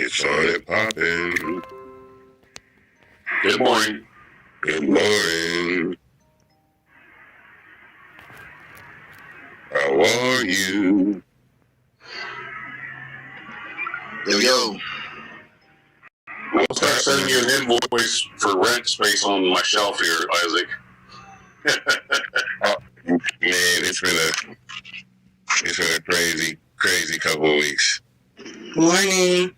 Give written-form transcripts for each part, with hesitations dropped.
It's on and popping. Good morning. Good morning. How are you? Yo. I'll start sending you an invoice for rent space on my shelf here, Isaac. Man, it's been a crazy couple of weeks. Morning.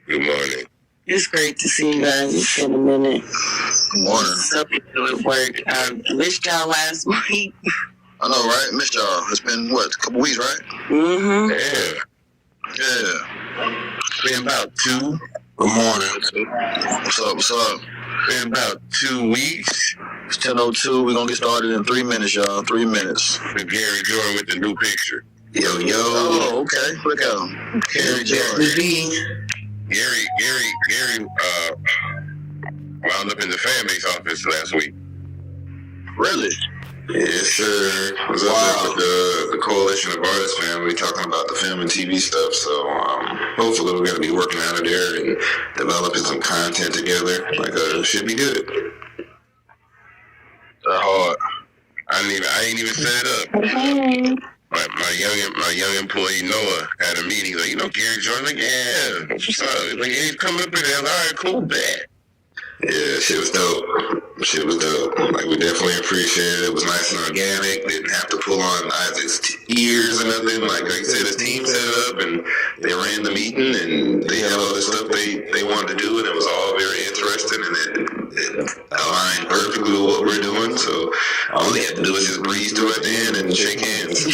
Good morning. It's great to see you guys. It's been a minute. Good morning. Something at work. I missed y'all last week. I know, right? Missed y'all. It's been, a couple weeks, right? Mm-hmm. Yeah. Been about 2. Good morning. What's up? Been about 2 weeks. It's 10:02. We're going to get started in 3 minutes, y'all. 3 minutes. With Gary Jordan with the new picture. Yo. Oh, okay. Look out. Gary Jordan. Gary wound up in the fan base office last week. Really? Yes, sir. I was up there with the Coalition of Artists family talking about the film and TV stuff. So hopefully we're going to be working out of there and developing some content together. Should be good. That hard. I ain't even set it up. My young employee Noah had a meeting. He's like, Gary Jordan. Like, yeah, what's up? Like, hey, come up here. All right, cool, bet. Yeah, shit was dope. Like, we definitely appreciate it. It was nice and organic. Didn't have to pull on Isaac's ears or nothing. Like you said, his team set it up and they ran the meeting and they had all the stuff they wanted to do, and it was all very interesting and it aligned perfectly with what we're doing. So all we had to do was just breeze through at the end and shake hands.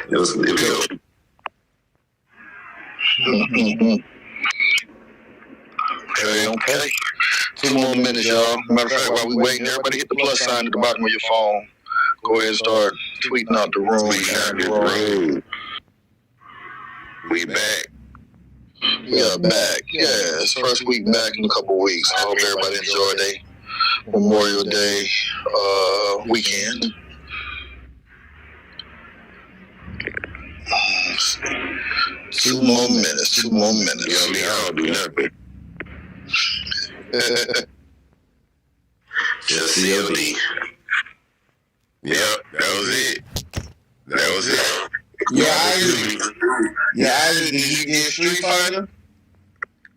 it was dope. Okay. 2 more minutes, y'all. Matter of fact, while we waiting, everybody hit the plus sign at the bottom of your phone. Go ahead and start tweeting out the room. We back. We are back. Yeah, it's first week back in a couple weeks. I hope everybody enjoyed their Memorial Day weekend. 2 more minutes. I don't do nothing. Just COD. Yep, that was it. Yeah, did you get Street Fighter?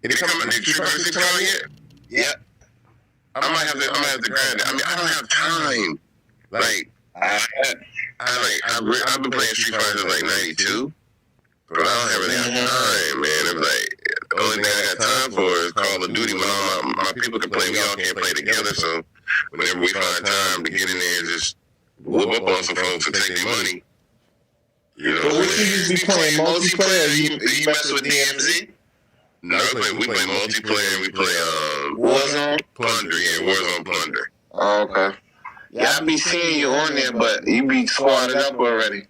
Did Street Fighter 6 come out yet? Yep. I might have to grind it. I mean, I don't have time. Like, I've been playing Street Fighter since like 92, but I don't really have time, man. It was like, the only thing I got time for is Call of Duty. When all my people can play, we all can't play together, so whenever we find time to get in there and just whoop up on some folks and take their money. But what you usually be playing, multiplayer? You mess with DMZ? No, we play multiplayer. We play Warzone? Plunder, Warzone Plunder. Oh, okay. Yeah, I be seeing you on there, but you be squatted up already.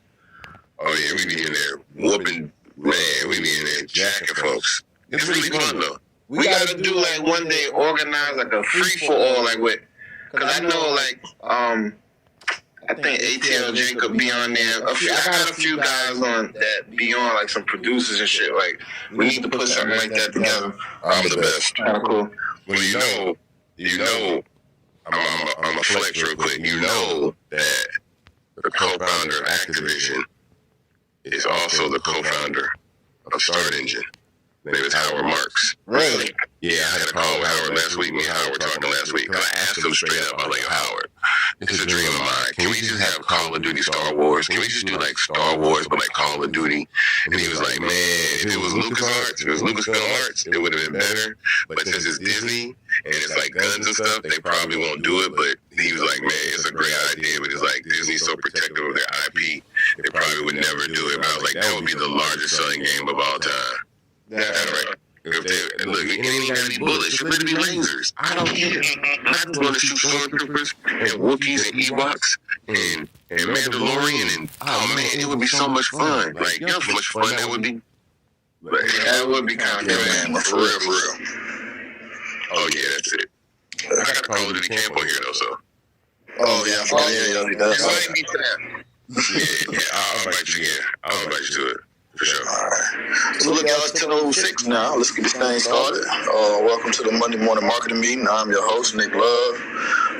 Oh yeah, we be in there whooping, man. We be in there jacking folks. It's really fun though. We gotta do like one day organize like a free for all, like with, cause I know I think ATLJ could be on there. I got a few guys on that be on, like some producers and shit. Like, we need to put something like that together. I'm the best. Kind of cool. Well, I'm a flex real quick. You know that the co-founder of Activision is also the co-founder of Start Engine. His name is Howard Marks. Really? Yeah, I had a call with Howard last week. Me and Howard were talking last week. I asked him straight up, I was like, Howard, it's a dream of mine. Can we just have Call of Duty Star Wars? Can we just do like Star Wars, but like Call of Duty? And he was like, man, if it was Lucasfilm Arts, it would have been better. But since it's Disney and it's like guns and stuff, they probably won't do it. But he was like, man, it's a great idea. But it's like Disney's so protective of their IP, they probably would never do it. But I was like, that would be the largest selling game of all time. That's right. Look, it ain't got any bullets. It better be lasers. I don't care. I just want to shoot stormtroopers and Wookiees and Ewoks and Mandalorian and oh man, it would be so much fun. Like, you know how much fun that would be. But That would be kind of good, man. For real. oh yeah, that's it. I got a Call of Duty camp on here though, so. Oh, yeah, I forgot. Yeah, he does. Invite me to that. Yeah, I'll invite you. Yeah, I'll invite you to it. For sure. All right. So look, y'all, it's 10:06 now. Let's get this thing started. Welcome to the Monday Morning Marketing Meeting. I'm your host, Nick Love.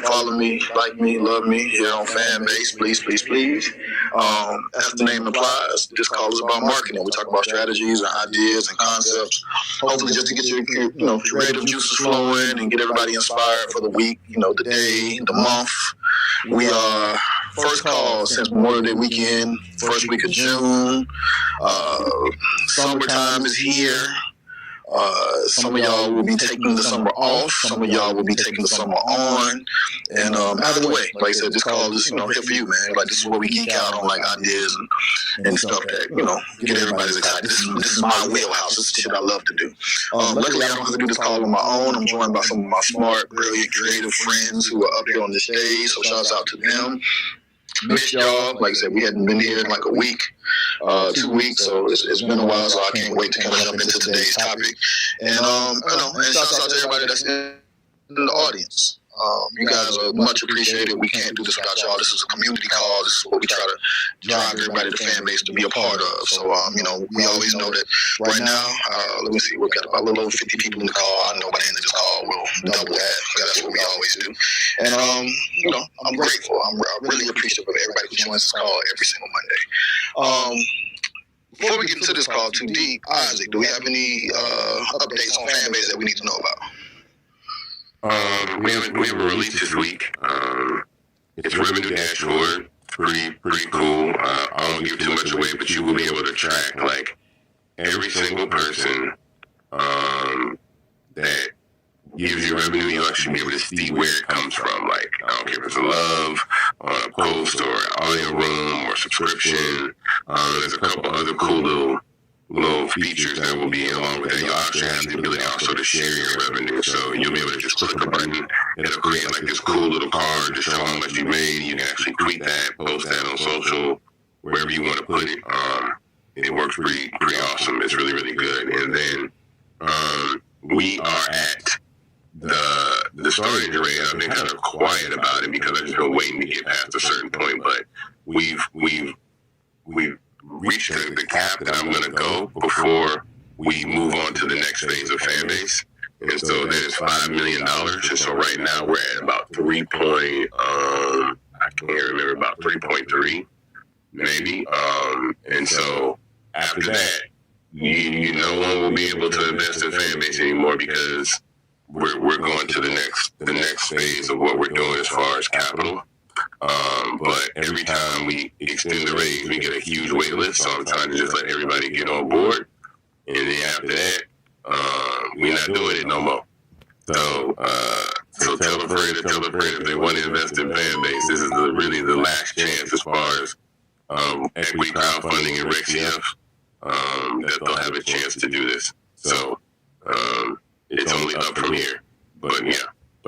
Follow me, like me, love me here on Fanbase, please, please, please. As the name implies, this call is about marketing. We talk about strategies and ideas and concepts, hopefully just to get your creative juices flowing and get everybody inspired for the week, the day, the month. We are first call since Memorial Day weekend, first week of June. Summertime is here. Some of y'all will be taking the summer off. Some of y'all will be taking the summer on. And either way, like I said, this call is here for you, man. Like, this is where we geek out on like ideas and stuff that get everybody's excited. This is my wheelhouse. This is shit I love to do. Luckily, I don't have to do this call on my own. I'm joined by some of my smart, brilliant, creative friends who are up here on the stage. So shouts out to them. Missed y'all. Like I said, we hadn't been here in like a week, 2 weeks, so it's been a while. So I can't wait to kind of jump into today's topic. And and shouts out to everybody that's in the audience. You guys are much appreciated. We can't do this without y'all. This is a community call. This is what we try to drive everybody, the fan base, to be a part of. So, we always know that right now, let me see, we've got about a little over 50 people in the call. I know by the end of this call, we'll double that. That's what we always do. And, I'm grateful. I'm really appreciative of everybody who joins this call every single Monday. Before we get into this call too deep, Isaac, do we have any updates on fan base that we need to know about? We have a release this week. It's revenue dashboard. Pretty cool. I don't give too much away, but you will be able to track like every single person that gives you revenue. You'll actually be able to see where it comes from. Like, I don't care if it's a love on a post or an audio room or subscription. There's a couple other cool little features that will be along with that. You'll actually have the ability also to share your revenue. So you'll be able to just click a button. It'll create like this cool little card to show how much you made. You can actually tweet that, post that on social, wherever you want to put it. It works pretty awesome. It's really, really good. And then we are at the storage rate. I've been kind of quiet about it because I've just been waiting to get past a certain point, but we've reached the cap that I'm going to go before we move on to the next phase of fan base. And so that is $5 million. And so right now we're at about 3.3 maybe. And so after that, no one will be able to invest in fan base anymore because we're going to the next phase of what we're doing as far as capital. But every time we extend the raise, we get a huge wait list. So I'm trying to just let everybody get on board. And then after that, we're not doing it no more. So tell a friend if they want to invest in fan base, this is really the last chance as far as equity crowdfunding and RexCF that they'll have a chance to do this. So it's only up from here. But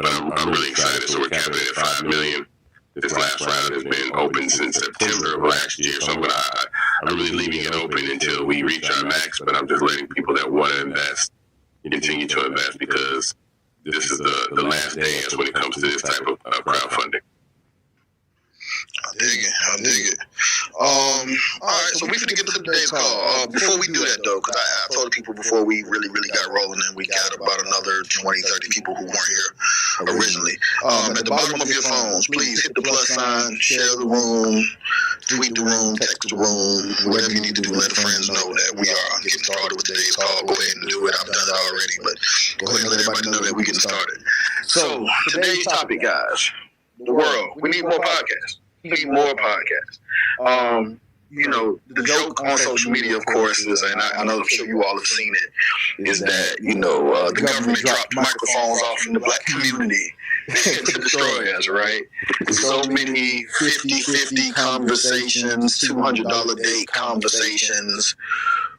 I'm really excited. So we're capping it at $5 million. This last round has been open since September of last year, so I'm really leaving it open until we reach our max, but I'm just letting people that want to invest continue to invest because this is the last dance when it comes to this type of crowdfunding. I dig it. All right, so we're going to get to today's call. Before we do that, though, because I told the people before we really got rolling, and we got about another 20, 30 people who weren't here originally. At the bottom of your phones, please hit the plus sign, share the room, tweet the room, text the room, whatever you need to do. Let the friends know that we are getting started with today's call. Go ahead and do it. I've done it already, but go ahead and let everybody know that we're getting started. So today's topic, guys, the world. We need more podcasts. The joke on social media, of course, is, and I know I'm sure you all have seen it, is that, the government dropped microphones off in the black community to destroy us, right? So many 50-50 conversations, $200 date conversations,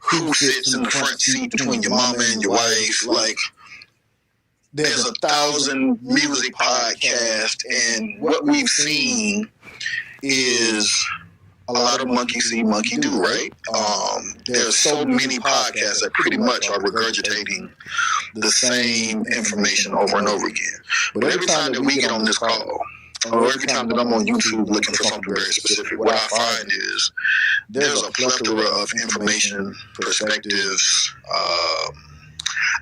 who sits in the front seat between your mama and your wife, like, there's 1,000 music podcasts, and what we've seen is a lot of monkey see, monkey do, right? There's so many podcasts that pretty much are regurgitating the same information over and over again. But every time that we get on this call, or every time that I'm on YouTube looking for something very specific, what I find is there's a plethora of information, perspectives,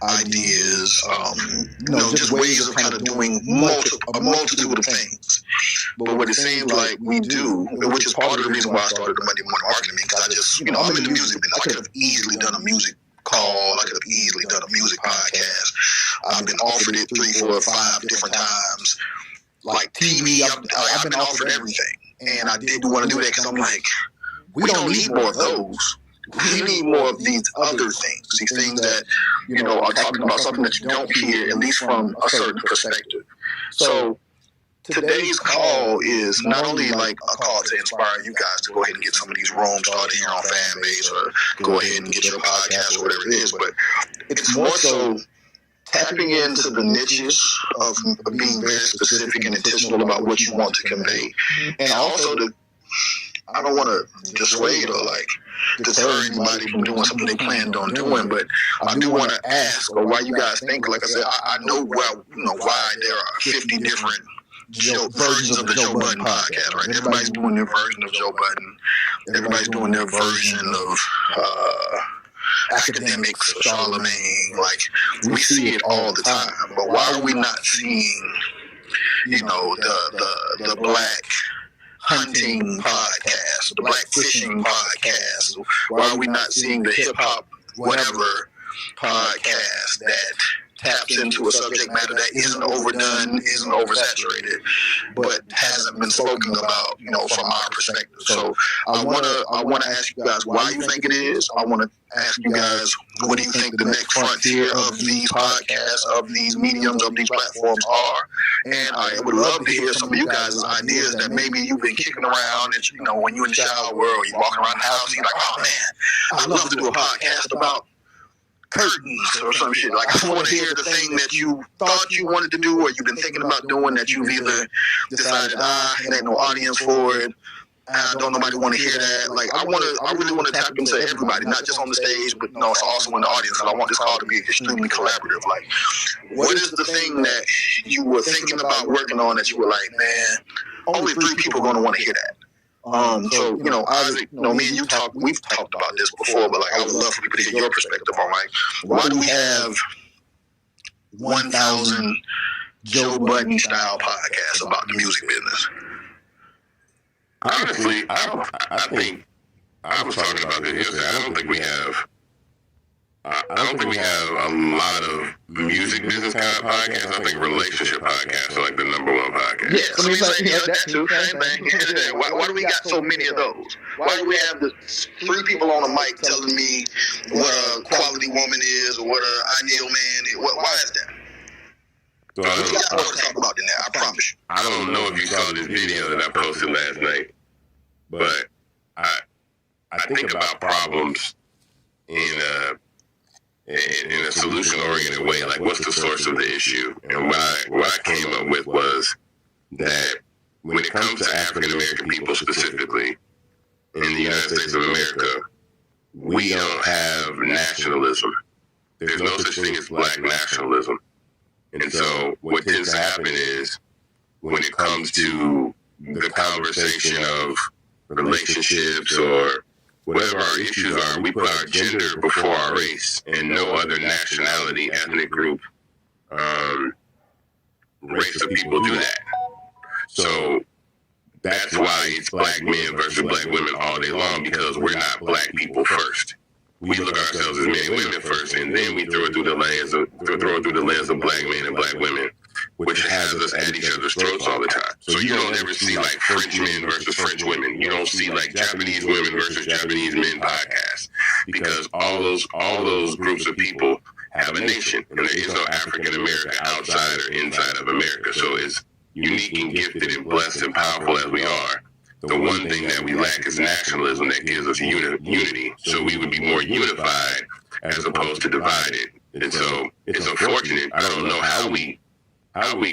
ideas, just ways of kind of doing a multitude of things. But what it seems like we do, which is part of the reason why I started the Monday Morning Marketing, because I just, I'm in the music business. I could have easily done a music call. I could have easily done a music podcast. I've been offered it 3, 4, 5 different times. Like TV, I've been offered everything. And I didn't want to do that because I'm like, we don't need more of those. We need more of these other things, these things that, are talking about something that you don't hear, at least from a certain perspective. So today's call is not only like a call to inspire you guys to go ahead and get some of these rooms started here on Fanbase, or go ahead and get your podcast or whatever it is, but it's more so tapping into the niches of being very specific and intentional about what you want to convey, and also I don't want to dissuade or deter anybody from doing something they planned on doing, but I do want to ask, or why you guys think, like I said, I know why there are 50 different versions of the Joe Budden podcast, right? Everybody's doing their version of Joe Budden. Everybody's doing their version of academics or Charlemagne. We see it all the time, but why are we not seeing, the black hunting podcast, the black fishing podcast? Why are we not seeing the hip hop whatever podcast that taps into a subject matter that isn't overdone, isn't oversaturated, but hasn't been spoken about, from our perspective? So I wanna ask you guys why you think it is. I want to ask you guys, what do you think the next frontier of these podcasts, of these mediums, of these platforms are? And I would love to hear some of you guys' ideas that maybe you've been kicking around, and when you're in the shower or you're walking around the house, you're like, oh man, I'd love to do a podcast about curtains or some shit. I want to hear the thing that you thought you wanted to do, or you've been thinking about doing, that you've either decided, it ain't no audience for it, don't nobody want to hear that. I really want to tap into everybody, not just on the stage, but it's also in the audience. And I want this call to be extremely collaborative. What is the thing that you were thinking about working on that you were like, man, only 3 people are going to want to hear that? So, Isaac, me and you we've talked about this before, but I would love for people to hear your perspective on why do we have 1,000 Joe Budden style podcasts about the music business? Honestly, I think I was talking about this yesterday. I don't think we have a lot of music business kind of podcasts. I think relationship podcasts are the number 1 podcast. Yes, that too. Same thing. Why do we got so many of those? Why do we have the 3 people on a mic telling me what a quality woman is, or what an ideal man is? Why is that? So we got more to talk about than that, I promise you. I don't know if you saw this video that I posted last night, but I think about problems in a solution-oriented way, what's the source of the issue? And what I came up with was that when it comes to African-American people specifically in the United States of America, we don't have nationalism. There's no such thing as black nationalism. And so what tends to happen is, when it comes to the conversation of relationships or whatever our issues are, we put our gender before our race, and no other nationality, ethnic group, race of people do that. So that's why it's black men versus black women all day long, because we're not black people first. We look at ourselves as men and women first, and then we throw it through the lens of black men and black women, which has us at each other's throats all the time. So you don't ever see French men versus French women. You don't see Japanese women versus Japanese men podcasts, because all those groups of people have a nation, and there is no African American outside or inside of America. So as unique and gifted and blessed and powerful as we are, the one thing that we lack is nationalism that gives us unity. So we would be more unified as opposed to divided. And so it's unfortunate. I don't know how we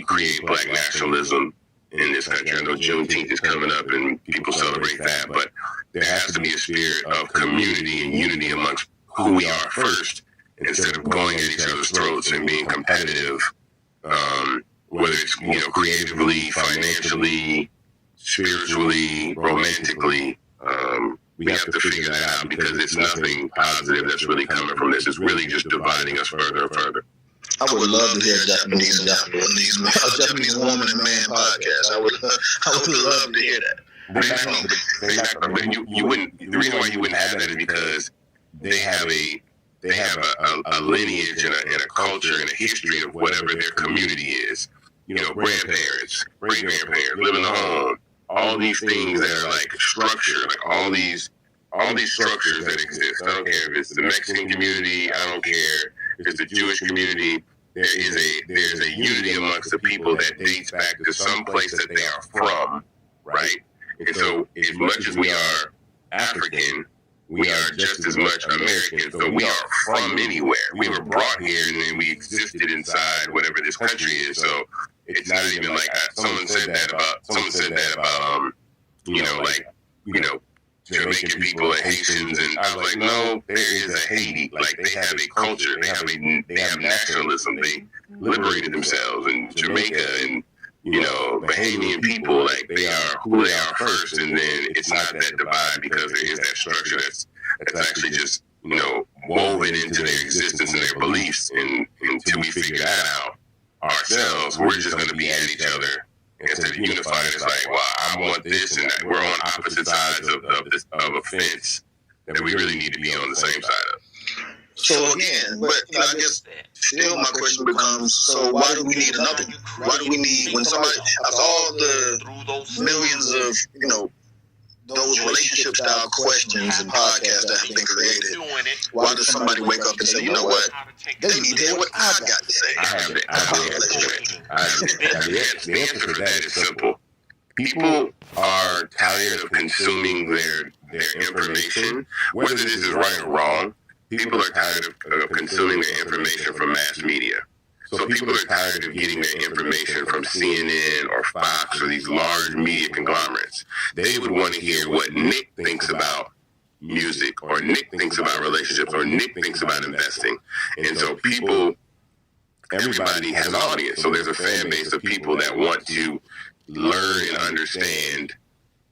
create black nationalism in this country. I know Juneteenth is coming up and people celebrate that, but there has to be a spirit of community and unity amongst who we are first, instead of going at each other's throats and being competitive whether it's, creatively, financially, spiritually, romantically. We have to figure that out because it's nothing positive that's really coming from this. It's really just dividing us further and further. I would love to hear a Japanese woman and man podcast. I would love to hear that. You wouldn't. The reason why you wouldn't have that is because they have a lineage and a culture and a history of whatever their community is. Grandparents, great grandparents, live in the home. All these things that are like structure, like all these structures that exist. I don't care if it's the Mexican community. I don't care if it's the Jewish community. There's a unity amongst the people that dates back to some place that they are from, right? And so, as much as we are African, we are just as much American. So we are from anywhere. We were brought here and then we existed inside whatever this country is. So it's not even like someone said that about Jamaican people and Haitians, and I was like, no, there is a Haiti. Like they have a culture, they have nationalism. They liberated themselves, and Jamaica and Bahamian people, like they are who they are first, and then it's not that divide because there is that structure that's actually just woven into their existence and their beliefs. And until we figure that out ourselves, we're just going to be at each other instead of unifying. It's like, well, I want this, and we're on opposite sides of a fence that we really need to be on the same side of. So again, but I guess still my question becomes: so why do we need another? Why do we need when somebody after all the millions of those relationship style questions and podcasts that have been created? Why does somebody wake up and say, you know what? They need to hear what I got to say. I have the answer for that is simple. People are tired of consuming their information, whether this is right or wrong. People are tired of consuming their information from mass media. So people are tired of getting their information from CNN or Fox or these large media conglomerates. They would want to hear what Nick thinks about music, or Nick thinks about relationships, or Nick thinks about investing. And so everybody has an audience. So there's a fan base of people that want to learn and understand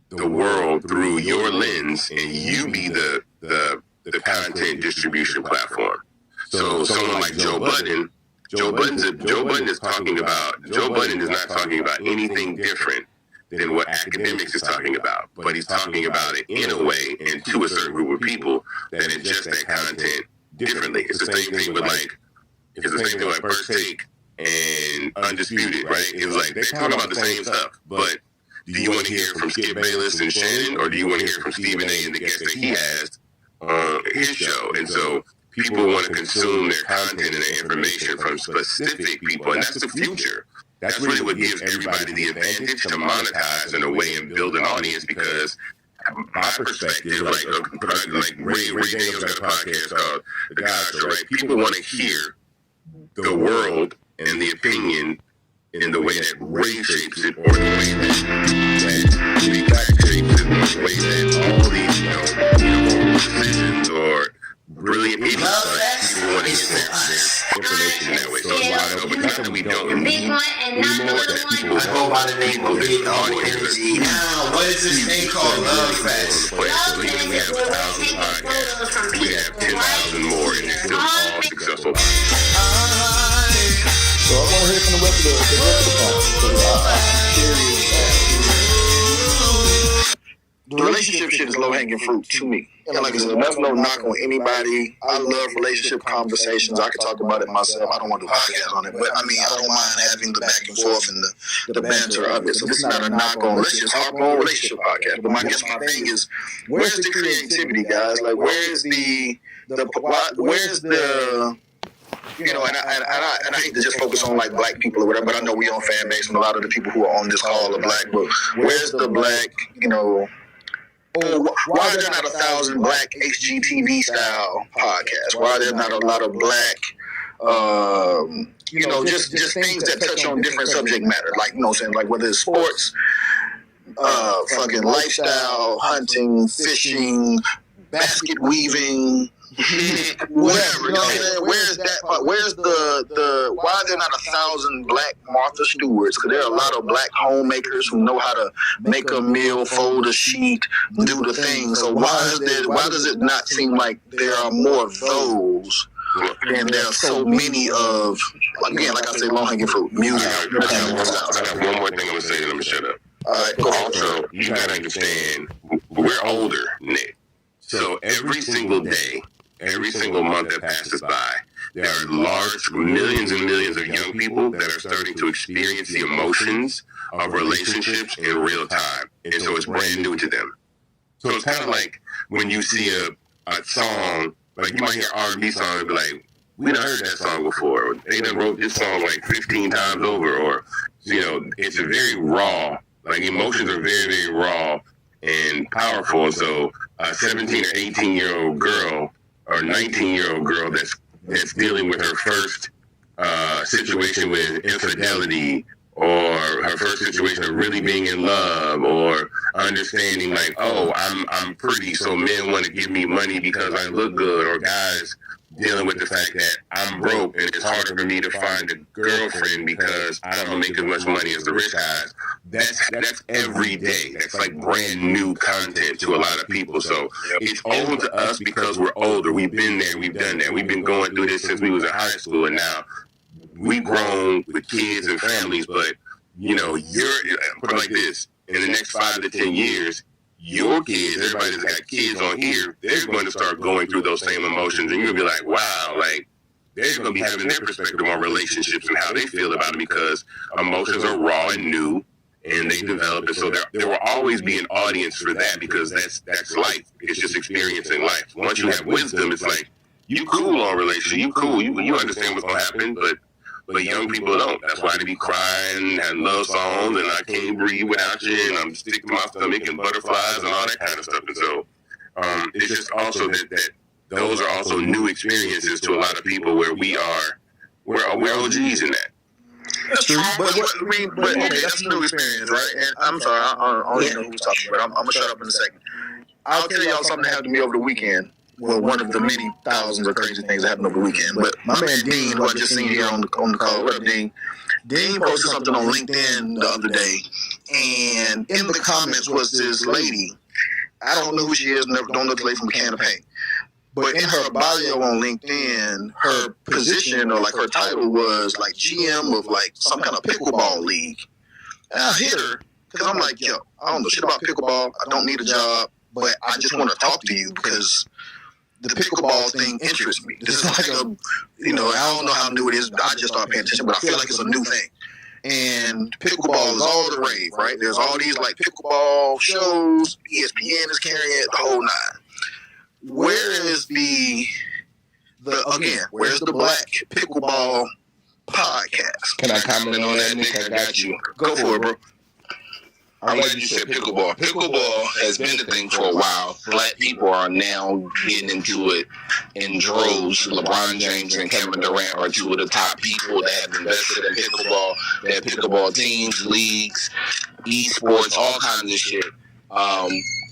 the world through your lens, and you be the content distribution platform. So someone like Joe Budden is not talking about anything different than what academics is talking about, but he's talking about it in a way and to a certain group of people that ingest that content differently. It's the same thing with First Take and Undisputed, right? It's like they're talking about the same stuff, but do you want to hear from Skip Bayless and Shannon, or do you want to hear from Stephen A. and the guests that he has on his show? And so people want to consume their content and their information from specific people, and that's the future. That's really what gives everybody the advantage to monetize in a way and build an audience, because my perspective, like Ray Daniels got a podcast called The God Show, right? People want to hear the world and the opinion in the way that Ray shapes it, or the way that Big Black shapes it, or the way that all these, decisions or brilliant people people want to get their information that way. So it's wide open. Not that we don't need more, that people I go by the name of Big Energy. Now, what is this thing called Love Fest? We have 1,000 podcasts. We have 10,000 more, and they're still all successful. So I want to hear from the rest of the the relationship shit is low-hanging fruit to me. And like I said, that's no knock on anybody. I love relationship conversations. I could talk about it myself. I don't want to do a podcast on it, but I mean, I don't mind having the back and forth and the banter of it. So this is not a knock on. Let's just hop on relationship podcast. But I guess my thing is, where's the creativity, guys? Like, where's the and I hate to just focus on like black people or whatever, but I know we on fan base and a lot of the people who are on this call are black. But where's the black, why are there not 1,000 black HGTV style podcasts? Why are there not a lot of black, just things that touch on different subject matter? Like, saying, like whether it's sports, fucking lifestyle, hunting, fishing, basket weaving, Whatever, you know what I'm saying? Where's that part? Where's the why are there not 1,000 black Martha Stewarts? Because there are a lot of black homemakers who know how to make a meal, fold a sheet, do the thing. So why does it not seem like there are more of those? And there are so many of, again, like I say, low-hanging fruit, music. I got one more thing I'm going to say, and I'm going to shut up. All right, go ahead. Also, you got to understand, we're older, Nick. So every single day, every single month that passes by, there are large millions and millions of young people that are starting to experience the emotions of relationships in real time. And so it's brand new to them. So it's kind of like when you see a song, like you might hear R&B song and be like, we done heard that song before. Or, they done wrote this song like 15 times over. Or, you know, it's a very raw, like emotions are very, very raw and powerful. So a 17 or 18-year-old girl or 19-year-old girl that's dealing with her first situation with infidelity, or her first situation of really being in love, or understanding like, oh, I'm pretty, so men want to give me money because I look good, or guys dealing with the fact that I'm broke and it's harder for me to find a girlfriend because I don't make as much money as the rich guys. That's every day. That's like brand new content to a lot of people. So it's old to us because we're older. We've been there. We've done that. We've been going through this since we was in high school, and now we've grown with kids and families. But you know, put it like this: in the next 5 to 10 years, your kids, everybody that's got kids on here, they're going to start going through those same emotions, and you're going to be like, wow, like, they're going to be having their perspective on relationships and how they feel about it, because emotions are raw and new, and they develop, and so there will always be an audience for that, because that's life. It's just experiencing life. Once you have wisdom, it's like, you cool on relationship, you cool, you understand what's going to happen, but young people don't. That's why they be crying and love songs and I can't breathe without you and I'm sick to my stomach and butterflies and all that kind of stuff. And so it's just also that those are also new experiences to a lot of people where we're OGs in that. That's true, but okay, that's a new experience, right? And I'm sorry, I don't even know who's talking, but I'm gonna shut up in a second. I'll tell y'all something that happened to me over the weekend. Well, one of the many thousands of crazy things that happened over the weekend. But my man Dean, who I just seen here on the call, what up, Dean? Dean posted something on LinkedIn the other day, and in the comments was this lady. I don't know who she is, don't know the lady from a can of paint. But in her bio on LinkedIn, her position or like her title was like GM of like some kind of pickleball league. And I hit her because I'm like, yo, I don't know shit about pickleball. I don't need a job, but I just want to talk to you because the pickleball thing interests me. This is like I don't know how new it is. I just started paying attention, but I feel like it's a new thing. And pickleball is all the rave, right? There's all these like pickleball shows. ESPN is carrying it, the whole nine. Where is where's the Black Pickleball Podcast? Can I comment on that, Nick? I got you. Go for it, bro. I'm glad you said pickleball. Pickleball has been the thing for a while. Black people are now getting into it in droves. LeBron James and Kevin Durant are two of the top people that have invested in pickleball. They have pickleball teams, leagues, esports, all kinds of shit.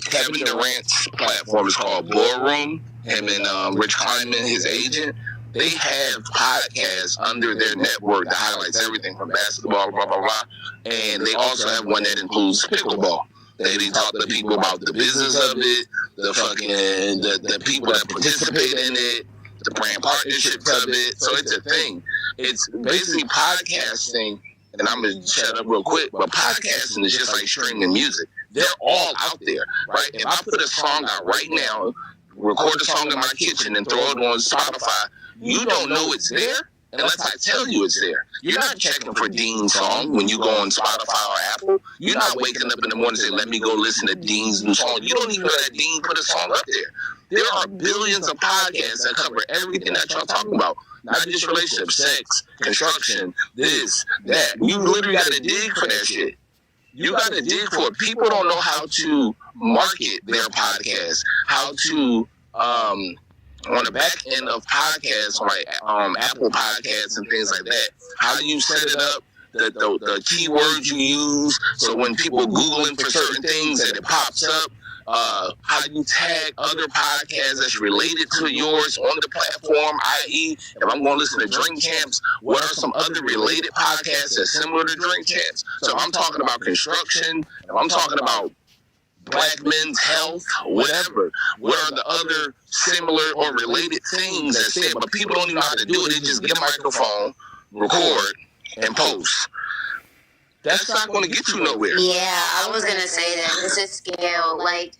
Kevin Durant's platform is called Ballroom. Him and Rich Kleiman, his agent, they have podcasts under their network that highlights everything from basketball, blah, blah, blah. And they also have one that includes pickleball. They talk to people about the business of it, the people that participate in it, the brand partnerships of it. So it's a thing. It's basically podcasting, and I'm going to shut up real quick, but podcasting is just like streaming music. They're all out there, right? If I put a song out right now, record a song in my kitchen and throw it on Spotify, you don't know it's there unless I tell you it's there. You're not checking for Dean's song when you go on Spotify or Apple. You're not waking up in the morning and saying, let me go listen to Dean's new song. You don't even know that Dean put a song up there. There are billions of podcasts that cover everything that y'all talking about. Not just relationships, sex, construction, this, that. You literally got to dig for that shit. You got to dig for it. People don't know how to market their podcast, how to, on the back end of podcasts, like Apple Podcasts and things like that, how do you set it up? the keywords you use. So when people Googling for certain things, that it pops up. How you tag other podcasts that's related to yours on the platform, i.e., if I'm going to listen to Drink Champs, what are some other related podcasts that's similar to Drink Champs? So if I'm talking about construction, if I'm talking about Black men's health, whatever, what are the other similar or related things that said, but people don't even know how to do it. They just get a microphone, record, and post. That's not going to get you nowhere. Yeah, I was going to say that. It's a scale. Like,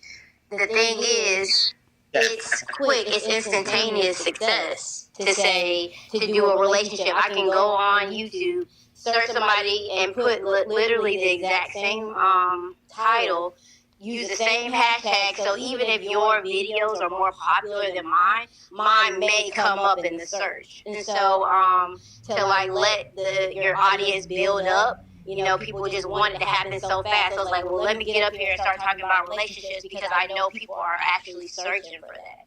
the thing is, it's quick. It's instantaneous success to say, to do a relationship. I can go on YouTube, search somebody, and put literally the exact same title, use the same hashtag. So even if your videos are more popular than mine may come up in the search. And so to like let your audience build up, you know, people just want it to happen so fast. So it's like, well, let me get up here and start talking about relationships because I know people are actually searching for that.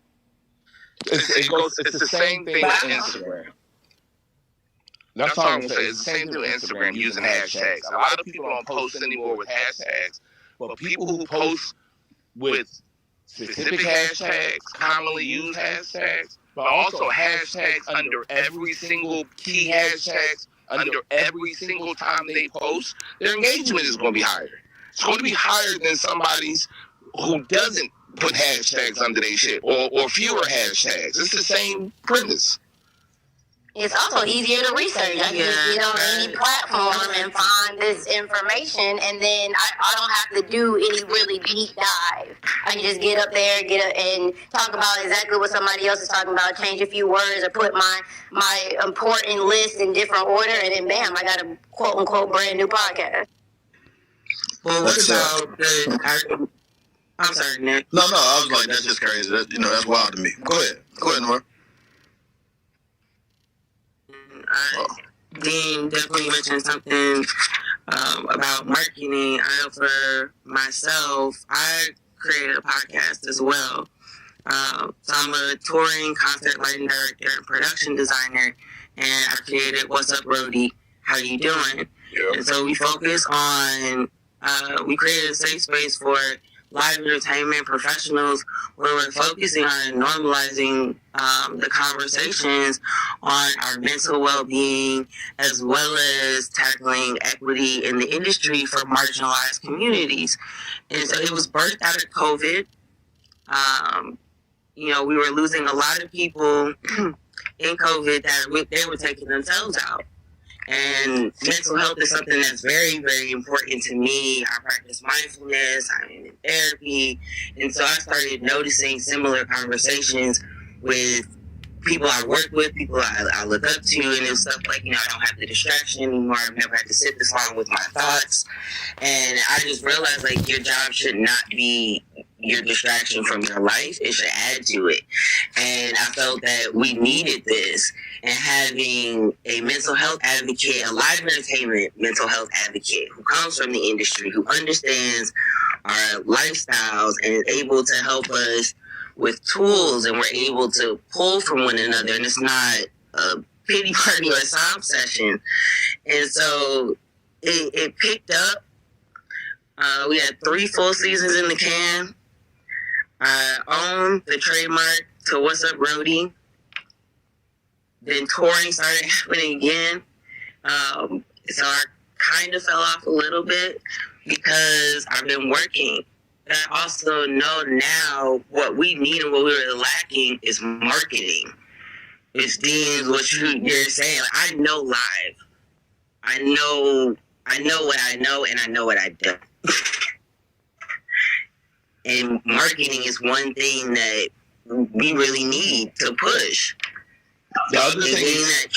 It's the same thing with Instagram. That's all I'm saying. It's the same thing with Instagram using hashtags. A lot of people don't post anymore with hashtags, but people who post with specific hashtags, commonly used hashtags, but also hashtags under every single key hashtags, under every single time they post, their engagement is going to be higher. It's going to be higher than somebody's who doesn't put hashtags under their shit or fewer hashtags. It's the same premise. It's also easier to research. I can just get on any platform and find this information, and then I don't have to do any really deep dive. I can just get up there, and talk about exactly what somebody else is talking about, change a few words, or put my important list in different order, and then bam, I got a quote-unquote brand new podcast. Well, what about I'm sorry, Nick. No, I was like, that's just crazy. That's wild to me. Go ahead, Nora. Dean definitely mentioned something about marketing. I know for myself, I created a podcast as well. So I'm a touring content writing director and production designer, and I created What's Up, Roadie? How you doing? Yeah. And so we focus on, we created a safe space for live entertainment professionals where we're focusing on normalizing the conversations on our mental well-being as well as tackling equity in the industry for marginalized communities. And so it was birthed out of COVID. We were losing a lot of people in COVID that they were taking themselves out. And mental health is something that's very, very important to me. I practice mindfulness, I'm in therapy, and so I started noticing similar conversations with people I work with, people I look up to, and it's stuff like, I don't have the distraction anymore. I've never had to sit this long with my thoughts. And I just realized, like, your job should not be your distraction from your life. It should add to it. And I felt that we needed this. And having a mental health advocate, a live entertainment mental health advocate who comes from the industry, who understands our lifestyles and is able to help us with tools, and we're able to pull from one another, and it's not a pity party or a sob session. And so it picked up. We had 3 full seasons in the can. I own the trademark to What's Up, Roadie. Then touring started happening again. So I kind of fell off a little bit because I've been working. And I also know now what we need and what we were lacking is marketing. It's what you're saying. Like, I know live. I know what I know, and I know what I don't. And marketing is one thing that we really need to push. The other thing is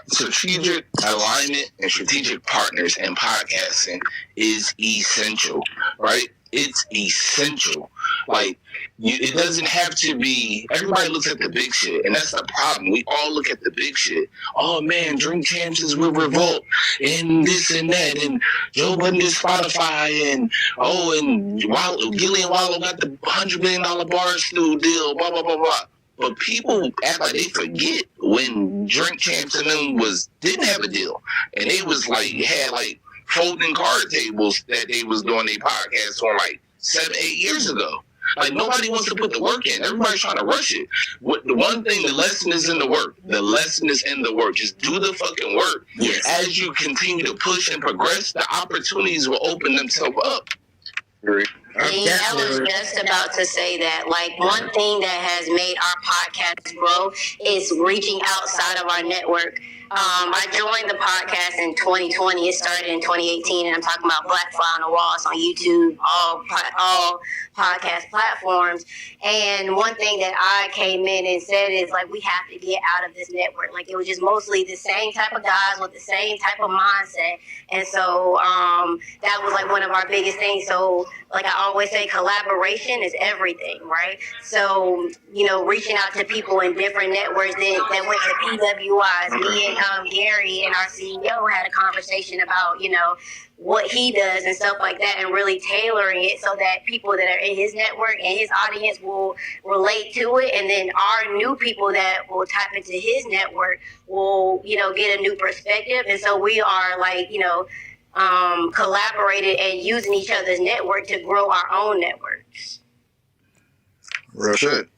strategic alignment and strategic partners in podcasting is essential, right? It's essential. Like, it doesn't have to be, everybody looks at the big shit, and that's the problem. We all look at the big shit. Oh man, Drink Champs is with Revolt, and this and that, and Joe Budden is Spotify, and Gillian Wallow got the $100 million Barstool deal, blah, blah, blah, blah. But people act like they forget when Drink Champs and them didn't have a deal, and they was like had like folding card tables that they was doing their podcasts on like 7-8 years ago. Like nobody wants to put the work in. Everybody's trying to rush it. The one thing, the lesson is in the work. The lesson is in the work. Just do the fucking work. Yes. As you continue to push and progress, the opportunities will open themselves up. I was just about to say that. Like, one thing that has made our podcast grow is reaching outside of our network. I joined the podcast in 2020. It started in 2018, and I'm talking about Black Fly on the Wall. It's on YouTube, all podcast platforms. And one thing that I came in and said is, like, we have to get out of this network. Like, it was just mostly the same type of guys with the same type of mindset. And so that was, like, one of our biggest things. So, like I always say, collaboration is everything, right? So, you know, reaching out to people in different networks that went to PWIs. Me and Gary and our CEO had a conversation about, you know, what he does and stuff like that, and really tailoring it so that people that are in his network and his audience will relate to it, and then our new people that will tap into his network will, you know, get a new perspective. And so we are, like, you know, collaborated and using each other's network to grow our own networks. Real shit.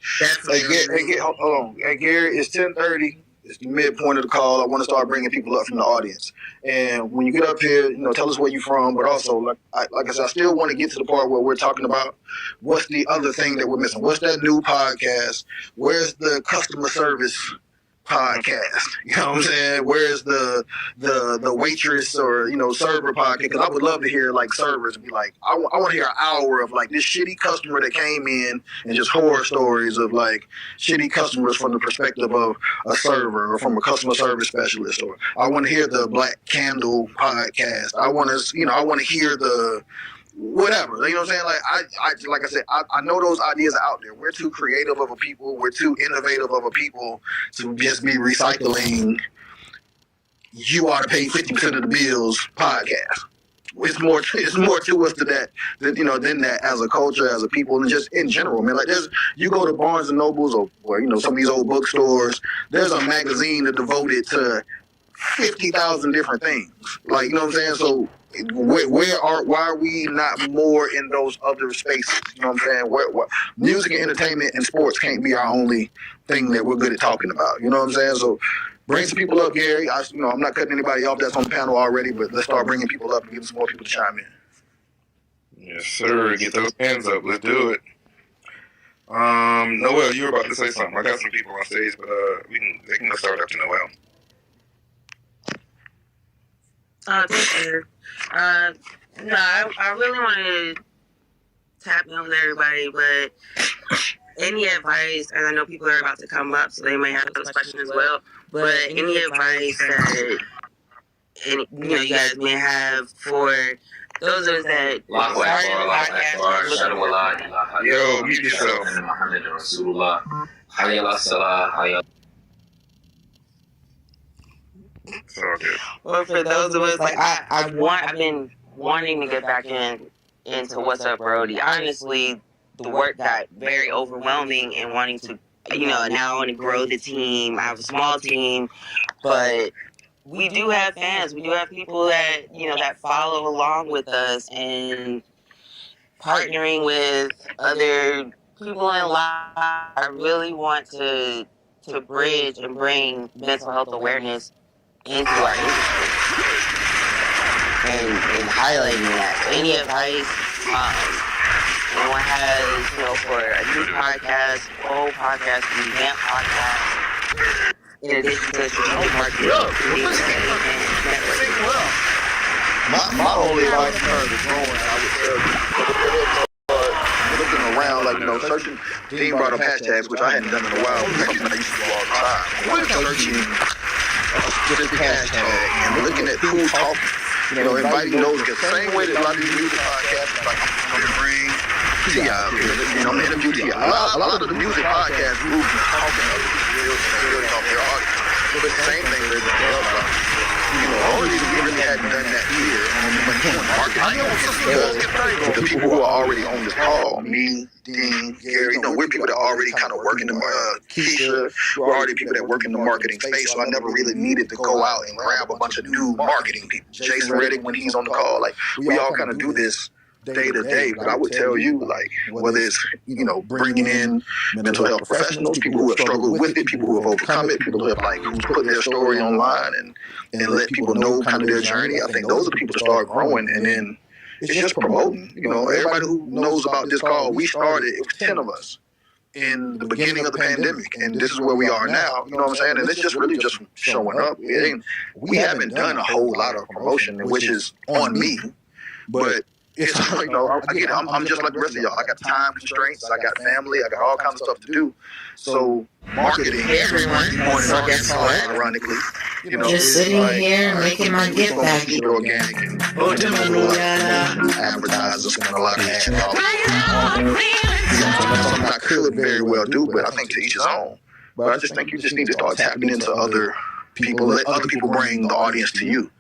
Hold on. Hey, Gary, it's 10:30. It's the midpoint of the call. I want to start bringing people up from the audience. And when you get up here, you know, tell us where you're from. But also, like I said, I still want to get to the part where we're talking about what's the other thing that we're missing. What's that new podcast? Where's the customer service podcast? You know what I'm saying? Where's the waitress or, you know, server podcast? Because I would love to hear, like, servers be like, I want to hear an hour of, like, this shitty customer that came in and just horror stories of, like, shitty customers from the perspective of a server or from a customer service specialist. Or I want to hear the Black Candle podcast. I want to hear the whatever, you know what I'm saying? Like I said, I know those ideas are out there. We're too creative of a people. We're too innovative of a people to just be recycling. You ought to pay 50% of the bills podcast. It's more to us than that as a culture, as a people, and just in general, man. Like, you go to Barnes and Nobles or you know, some of these old bookstores. There's a magazine that devoted to 50,000 different things. Like, you know what I'm saying? So why are we not more in those other spaces? You know what I'm saying? Music and entertainment and sports can't be our only thing that we're good at talking about. You know what I'm saying? So bring some people up, Gary. I'm not cutting anybody off that's on the panel already, but let's start bringing people up and getting some more people to chime in. Yes, sir. Get those hands up. Let's do it. Noel, you were about to say something. I got some people on stage, but they can start after Noel. Thank you. No, I really want to tap in with everybody, but any advice, and I know people are about to come up, so they may have those questions as well, but any advice that you guys may have for those of us that Yo, mute yourself. Well, for those of us, like I've been wanting to get back into What's Up, Brody. Honestly, the work got very overwhelming, and wanting to, now I want to grow the team. I have a small team, but we do have fans. We do have people that that follow along with us, and partnering with other people in life. I really want to bridge and bring mental health awareness into our industry and highlighting that. So any advice anyone has, for a new podcast, old podcast, revamp podcast, in addition to strategic marketing, my only advice in terms of growing, I would tell you, looking around, searching. Dean brought up hashtags, which I hadn't done in a while. Something I used to do all the time. Searching just hashtag and looking at who talking. Inviting those, because the same way that a lot of these music podcasts, like, I'm going to bring T.I. up here, I'm going to interview T.I. A lot of the music podcasts groups are talking to real off their audience. But the same thing they're going up. The only reason we really hadn't done that here on marketing because the people who are already on this call, me, Dean, Gary, we're people that already kind of work in the Keisha, we're already people that work in the marketing space. So I never really needed to go out and grab a bunch of new marketing people. Jason Reddick, when he's on the call, like we all kind of do this day to day, but I would tell you, like, whether it's, bringing in mental health professionals, people who have struggled with it, people who have overcome it, people who have, who's put their story online and let people know kind of their journey, I think those are the people to start growing. And then it's just promoting. Everybody who knows about this call, we started, it was 10 of us in the beginning of the pandemic, and this is where we are now, you know what I'm saying? And it's just really just showing up. We haven't done a whole lot of promotion, which is on me, but it's again, I'm just like the rest of y'all. I got time constraints. I got family. I got all kinds of stuff to do. So marketing, ironically, just sitting here making my gift back. Organic and advertisers spend a lot of ads. Something I could very well do, but I think to each his own. But I just think you just need to start tapping into other people. Let other people bring the audience to you.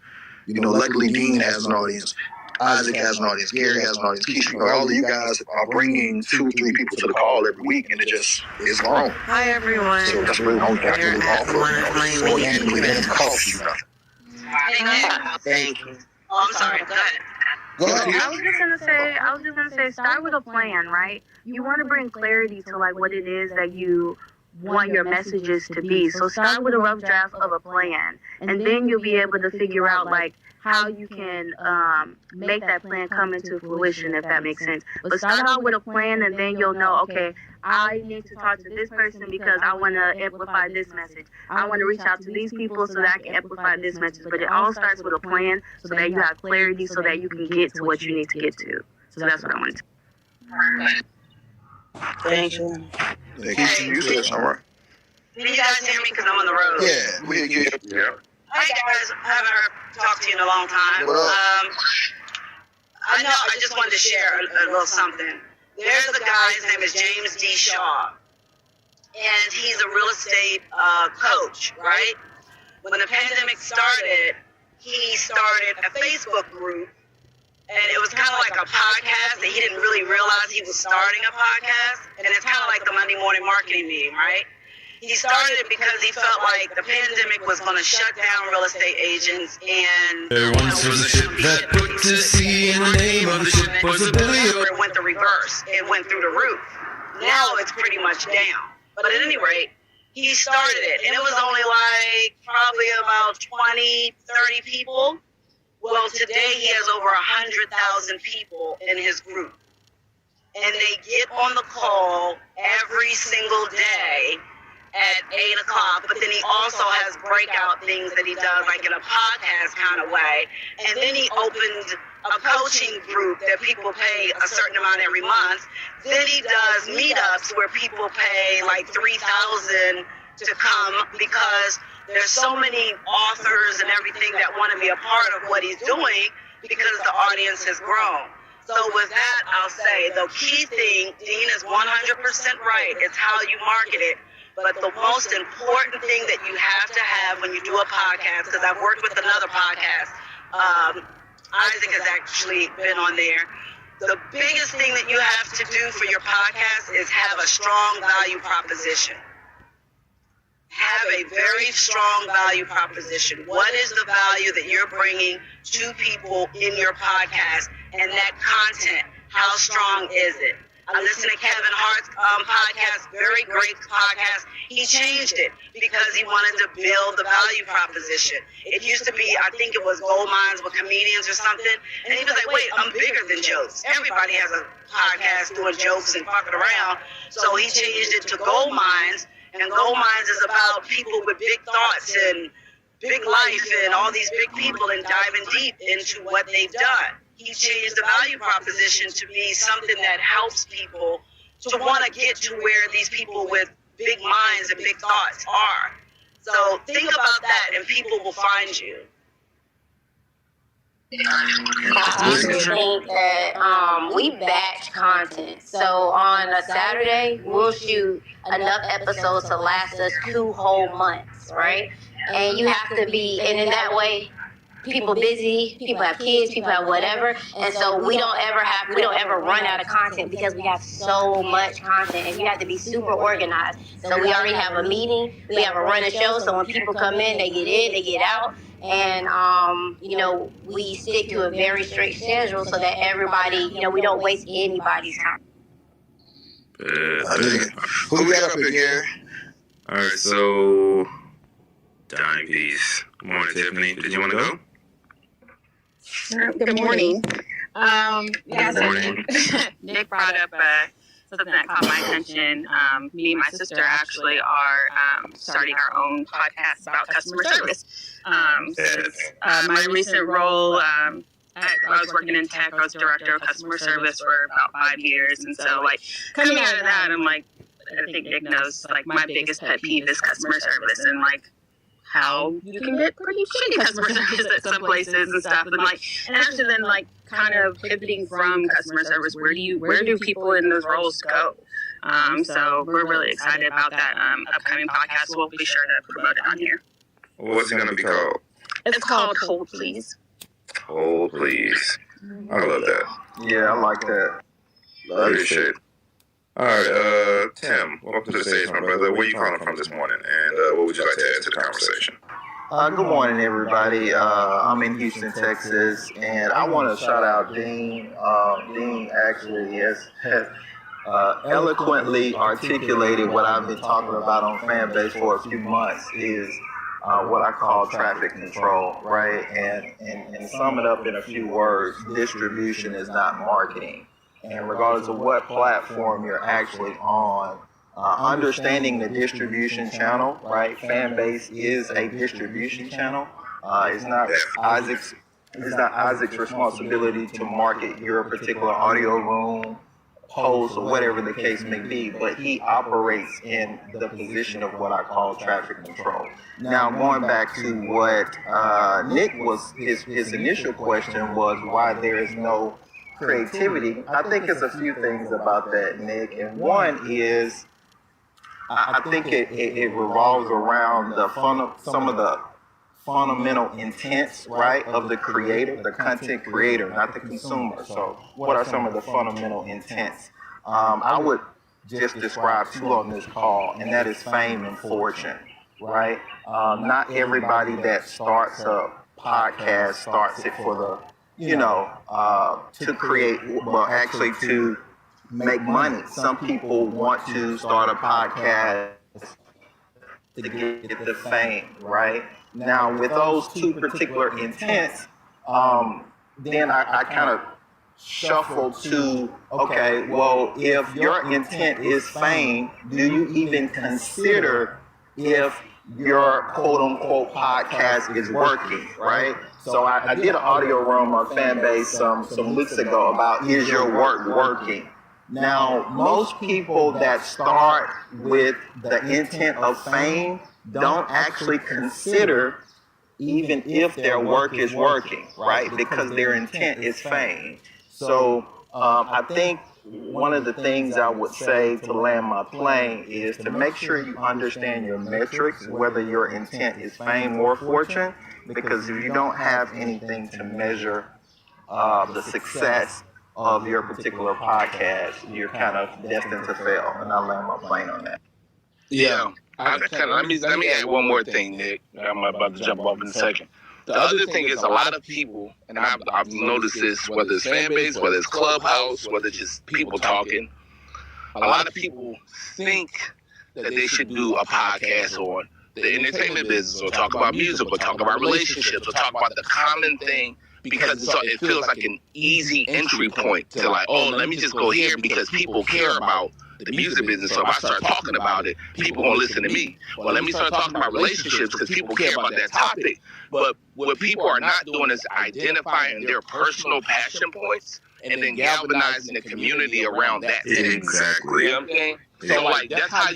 Luckily Dean has an audience. Isaac has an audience, Gary has an audience, Keisha, all of you guys are bringing 2-3 people to the call every week, and it just is growing. Hi, everyone. So that's really the only thing I can offer. Organically, that costs you nothing. Thank you. Oh, I'm sorry. Go ahead. Go ahead. I was just gonna say, start with a plan, right? You want to bring clarity to what it is that you want your messages to be. So start with a rough draft of a plan, and then you'll be able to figure out how you can make that plan come into fruition, if that makes sense. But start out with a plan, and then you'll know, okay, I need to talk to this person because I want to amplify this message. I want to reach out to these people so that I can amplify this message. But it all starts with a plan so that you have clarity so that you can get to what you need to get to. So that's what I wanted to. Thank you. You said something right. Can you guys hear me? Because I'm on the road. Yeah, we hear you. Yeah. Hi guys, I haven't talked to you in a long time. I just wanted to share a little something. There's a guy, his name is James D. Shaw, and he's a real estate coach, right? When the pandemic started, he started a Facebook group, and it was kind of like a podcast, and he didn't really realize he was starting a podcast, and it's kind of like the Monday morning marketing meeting, right? He started it because he felt like the pandemic was going to shut down real estate agents, and there once was a ship that put to sea, and the name of the ship was a billy. It went the reverse. It went through the roof. Now it's pretty much down. But at any rate, he started it, and it was only probably about 20, 30 people. Well, today he has over 100,000 people in his group, and they get on the call every single day at 8 o'clock, but then he also has breakout things that he does, in a podcast kind of way. And then he opened a coaching group that people pay a certain amount every month. Then he does meetups where people pay $3,000 to come because there's so many authors and everything that want to be a part of what he's doing because the audience has grown. So with that, I'll say the key thing, Dean is 100% right. It's how you market it. But the most important thing that you have to have when you do a podcast, because I've worked with another podcast, Isaac has actually been on there. The biggest thing that you have to do for your podcast is have a strong value proposition. Have a very strong value proposition. What is the value that you're bringing to people in your podcast? And that content, how strong is it? I listened to Kevin Hart's podcast, very great podcast. He changed it because he wanted to build the value proposition. It used to be, I think it was gold mines with comedians or something. And he was like, wait, I'm bigger than jokes. Everybody has a podcast doing jokes and fucking around. So he changed it to gold mines. And gold mines is about people with big thoughts and big life and all these big people and diving deep into what they've done. He changed the value proposition to be something that helps people to want to get to where these people with big minds and big thoughts are. So think about that and people will find you. I also think that we batch content. So on a Saturday, we'll shoot enough episodes to last us 2 whole months, right? and you have to be, and in that way, people busy, people have kids, people have whatever, and so we don't ever run out of content because we have so much content, and you have to be super organized. So we already have a meeting, we have a run of show, so when people come in, they get out, and we stick to a very strict schedule so that everybody, we don't waste anybody's time. I dig it. Who we got up here, Gary? All right, so Dying Peace. Good morning, Tiffany. Did you want to go? Good morning. Good morning. Nick brought up something that caught my attention. Me and my sister actually are starting our own podcast about customer service. My recent role, I was working in tech. I was director of customer service for about 5 years, and so coming out of that, I'm like, I think Nick knows my biggest pet peeve is customer service and how you can get pretty shitty customer service at some places and stuff, and actually then kind of pivoting from customer service, where do people in those roles go? So we're really excited about that upcoming podcast. We'll be sure to promote it on here. What's it going to be called? It's called Hold Please. Hold Please. I love that. Yeah, I like that. Love your shit. All right, Tim, welcome to the stage, my brother. Where you calling from this morning, and what would you like to add to the conversation? Good morning, everybody. I'm in Houston, Texas, and I want to shout out Dean. Dean actually has eloquently articulated what I've been talking about on Fanbase for a few months, is what I call traffic control, right? And sum it up in a few words, distribution is not marketing. And regardless of what platform you're actually on, understanding the distribution channel, right? Fanbase is a distribution channel. It's not Isaac's responsibility to market your particular audio room, post, or whatever the case may be, but he operates in the position of what I call traffic control. Now, going back to what Nick was, his initial question was why there is no creativity. I think it's a few things about that, Nick. And one is, I think it revolves around some of the fundamental intents, right, of the creator, the content creator, not the consumer. So what are some of the fundamental intents? I would just describe two on this call, and that is fame and fortune, right? Not everybody that starts a podcast starts it for the to create, well, actually to make money. Some people want to start a podcast to get the fame, right? Now, with those two particular intents, then I kind of shuffle to, okay, well, if your intent is fame, do you even consider if your quote-unquote podcast is working, right? So I did an audio room on Fanbase some weeks ago about, is your work working? Now, most people that start with the intent of fame don't actually consider even if their work is working, right? Because their intent is fame. So I think one of the things I would say to land my plane is to make sure you understand your metrics, whether your intent is fame or fortune, because if you don't have anything to measure the success of your particular podcast, you're kind of destined to fail. And I'll land my plane on that. Yeah. Let me add one more thing, Nick. I'm about to jump off in a second. The other thing is a lot of people, and I've noticed this, whether it's Fanbase, whether it's Clubhouse, whether it's just people talking, a lot of people think that they should do a podcast on the entertainment business, or talk about music, or talk about relationships, or talk about the common thing, because it feels like an easy entry point to let me just go here because people care about the music business. So if I start talking about it, people gonna listen to me. Well, let me start talking about relationships because people care about that topic. But what people are not doing is identifying their personal passion points and then galvanizing the community around that. Exactly. You know what I'm saying? So that's how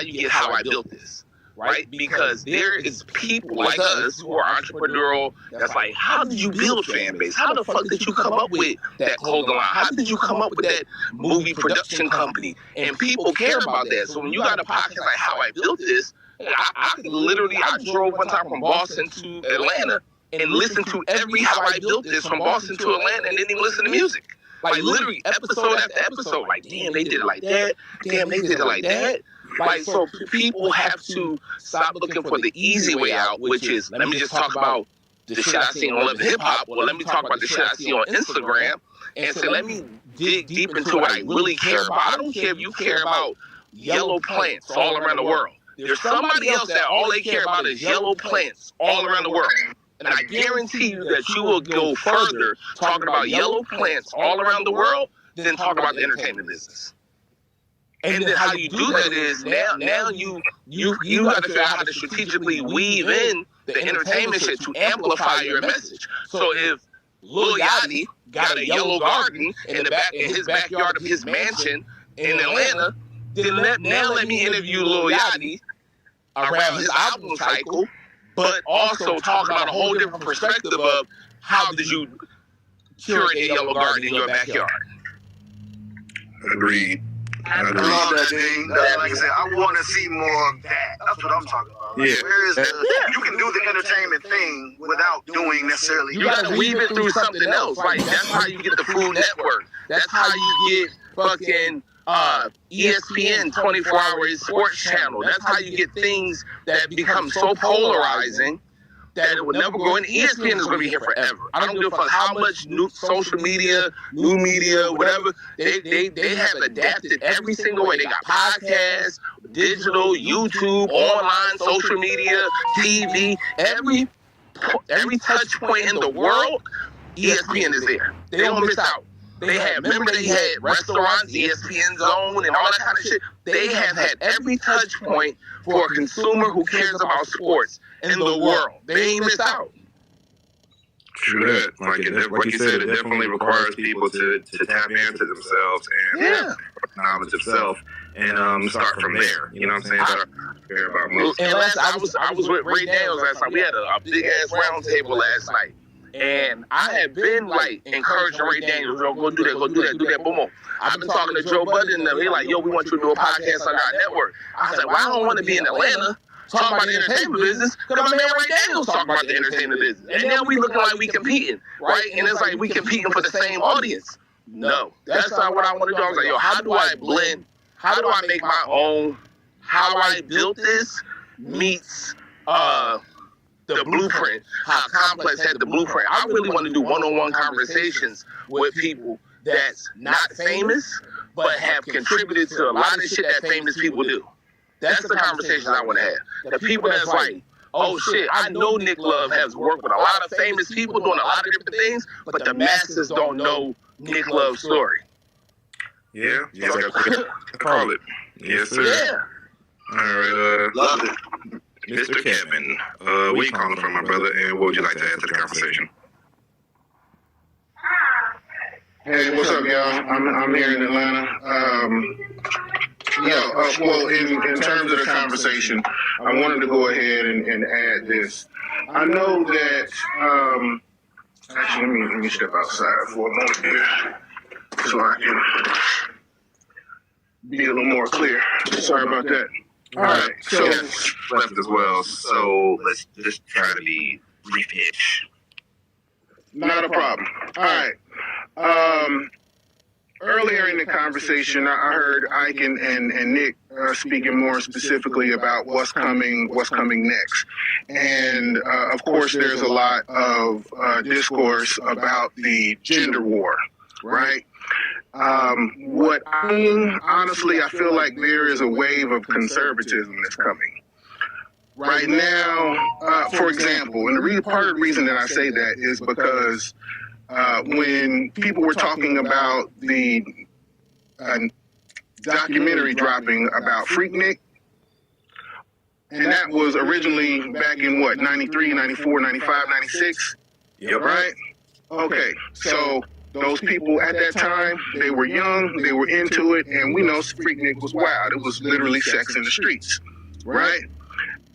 you get how I built this. Right? Because there is people like us who are entrepreneurial that's like, how did you build Fanbase? How the fuck did you come up with that clothing line? How did you come up with that movie production company? And people care about that. So when you got a podcast like How I Built This, I could literally, I drove one time from Boston to Atlanta and listened to every How I Built This from Boston to Atlanta and didn't even listen to music. Like literally episode after episode, like damn, they did it like that. Damn, they did it like that. Like, so people have to stop looking for the easy way out, which is, let me just talk about the shit I see on Love and Hip Hop, or let me talk about the shit I see on Instagram, and so let me dig deep into what I really care about. I don't care if you care about yellow plants all around the world. There's somebody else that all they care about is yellow plants all around the world. And I guarantee you that you will go further talking about yellow plants all around the world than talking about the entertainment business. And then how you do that is now you got to figure out how to strategically weave in the entertainment shit to amplify your message. So if Lil Yachty got a yellow garden in his backyard of his mansion in Atlanta, then let me interview Lil Yachty around his album cycle, but also talk about a whole different perspective of how did you curate a yellow garden in your backyard. Agreed. I love that thing. Like I said, I want to see more of that. That's what I'm talking about. Like, where is you can do the entertainment thing without doing necessarily. You got to weave it through something else. Like that's how you get the Food Network. That's how you get fucking ESPN 24-hour sports channel. That's how you get things that become so polarizing that it will never go in. ESPN is going to be here forever. I don't give a fuck how much new social media, new media, whatever. They have adapted every single way. They got podcasts, digital, YouTube, online, social media, TV, every touch point in the world, ESPN is there. They don't miss out. Remember they had restaurants, ESPN Zone, and all that kind of shit. They have had every touch point for a consumer who cares about sports in the world. They ain't missed out. True that. Like you said, it definitely requires people to tap into themselves and knowledge of self and start from there. You know what I'm saying? Start care about most. And I was with Ray Daniels last night. We had a big ass round table last night. And I had been like encouraging Ray Daniels, go do that, boom, boom. I've been talking to Joe Budden and them. They're like, yo, we want you to do a podcast on our network. I was like, well, I don't want to be in Atlanta talking about the entertainment business because my man Ray Daniels talking about the entertainment business. And now we looking like we competing, right? And it's like we competing for the same audience. No, that's not what I want to do. I was like, yo, how do I blend? How do I make my own? How I built this meets the blueprint, how Complex had the blueprint. I really want to do one-on-one conversations with people that's not famous, but have contributed to a lot of shit that famous people do. That's the conversations I want to have. The people that's like, oh shit, I know Nick Love has worked with a lot of famous people doing a lot of different things, but the masses don't know Nick Love's story. Yeah, call it. Yes, sir. Yeah. All right, love it. Mr. Kevin, where you calling from, my brother, and what would you like to add to the conversation? Hey, what's up, y'all? I'm here in Atlanta. Well, in terms of the conversation, I wanted to go ahead and add this. I know that. Actually, let me step outside for a moment here, so I can be a little more clear. Sorry about that. All right, so left as well. So let's just try to be brief-ish. Not a problem. All right. Earlier in the conversation, I heard Ike and Nick speaking more specifically about what's coming next, and of course, there's a lot of discourse about the gender war, right? Honestly, I feel like there is a wave of conservatism that's coming. Right now, for example, and part of the reason that I say that is because when people were talking about the documentary dropping about Freaknik, and that was originally back in 93, 94, 95, 96, right? Okay, so those people at that time, they were young, they were into it, and we know Freaknik was wild. It was literally sex in the streets, right?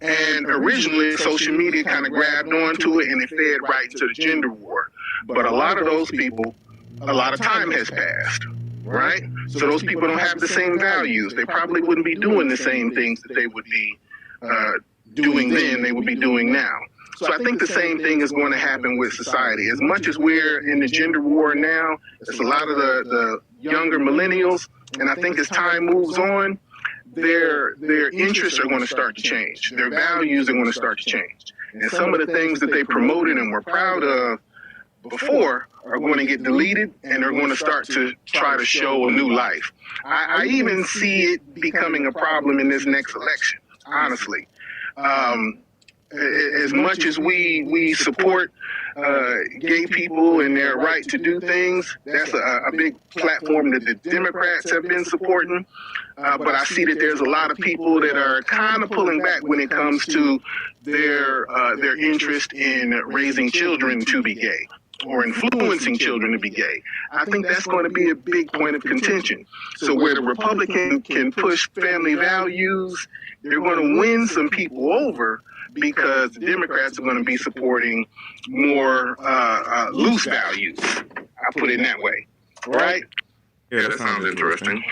And originally, social media kind of grabbed onto it and it fed right into the gender war. But a lot of those people, a lot of time has passed, right? So those people don't have the same values. They probably wouldn't be doing the same things that they would be doing then, they would be doing now. So I think the same thing is going to happen with society. As much as we're in the gender war now, it's a lot of the younger millennials, and I think as time moves on, their interests are going to start to change. Their values are going to start to change. And some of the things that they promoted and were proud of before are going to get deleted, and they're going to start to try to show a new life. I even see it becoming a problem in this next election, honestly. As much as we support gay people and their right to do things, that's a big platform that the Democrats have been supporting. But I see that there's a lot of people that are kind of pulling back when it comes to their interest in raising children to be gay or influencing children to be gay. I think that's going to be a big point of contention. So where the Republican can push family values, they're going to win some people over, because the Democrats are going to be supporting more loose values. I put it in that way, right? Yeah, that sounds interesting.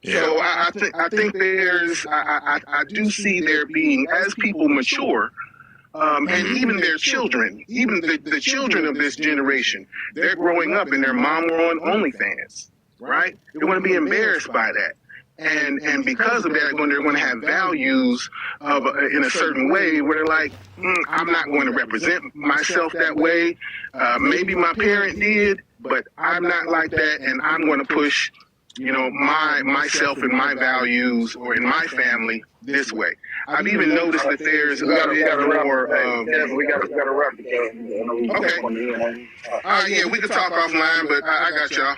Yeah. So I think I do see there being, as people mature, and even their children, even the children of this generation, they're growing up and their mom were on OnlyFans, right? They're going to be embarrassed by that. And because of that, they're going to have values of in a certain way where they're like, I'm not going to represent myself that way. Maybe my parent did, but I'm not like that, and I'm going to push, myself and my values or in my family this way. I've even noticed that there's more. We got to wrap the game. Okay. Yeah, we can talk offline, but I got y'all.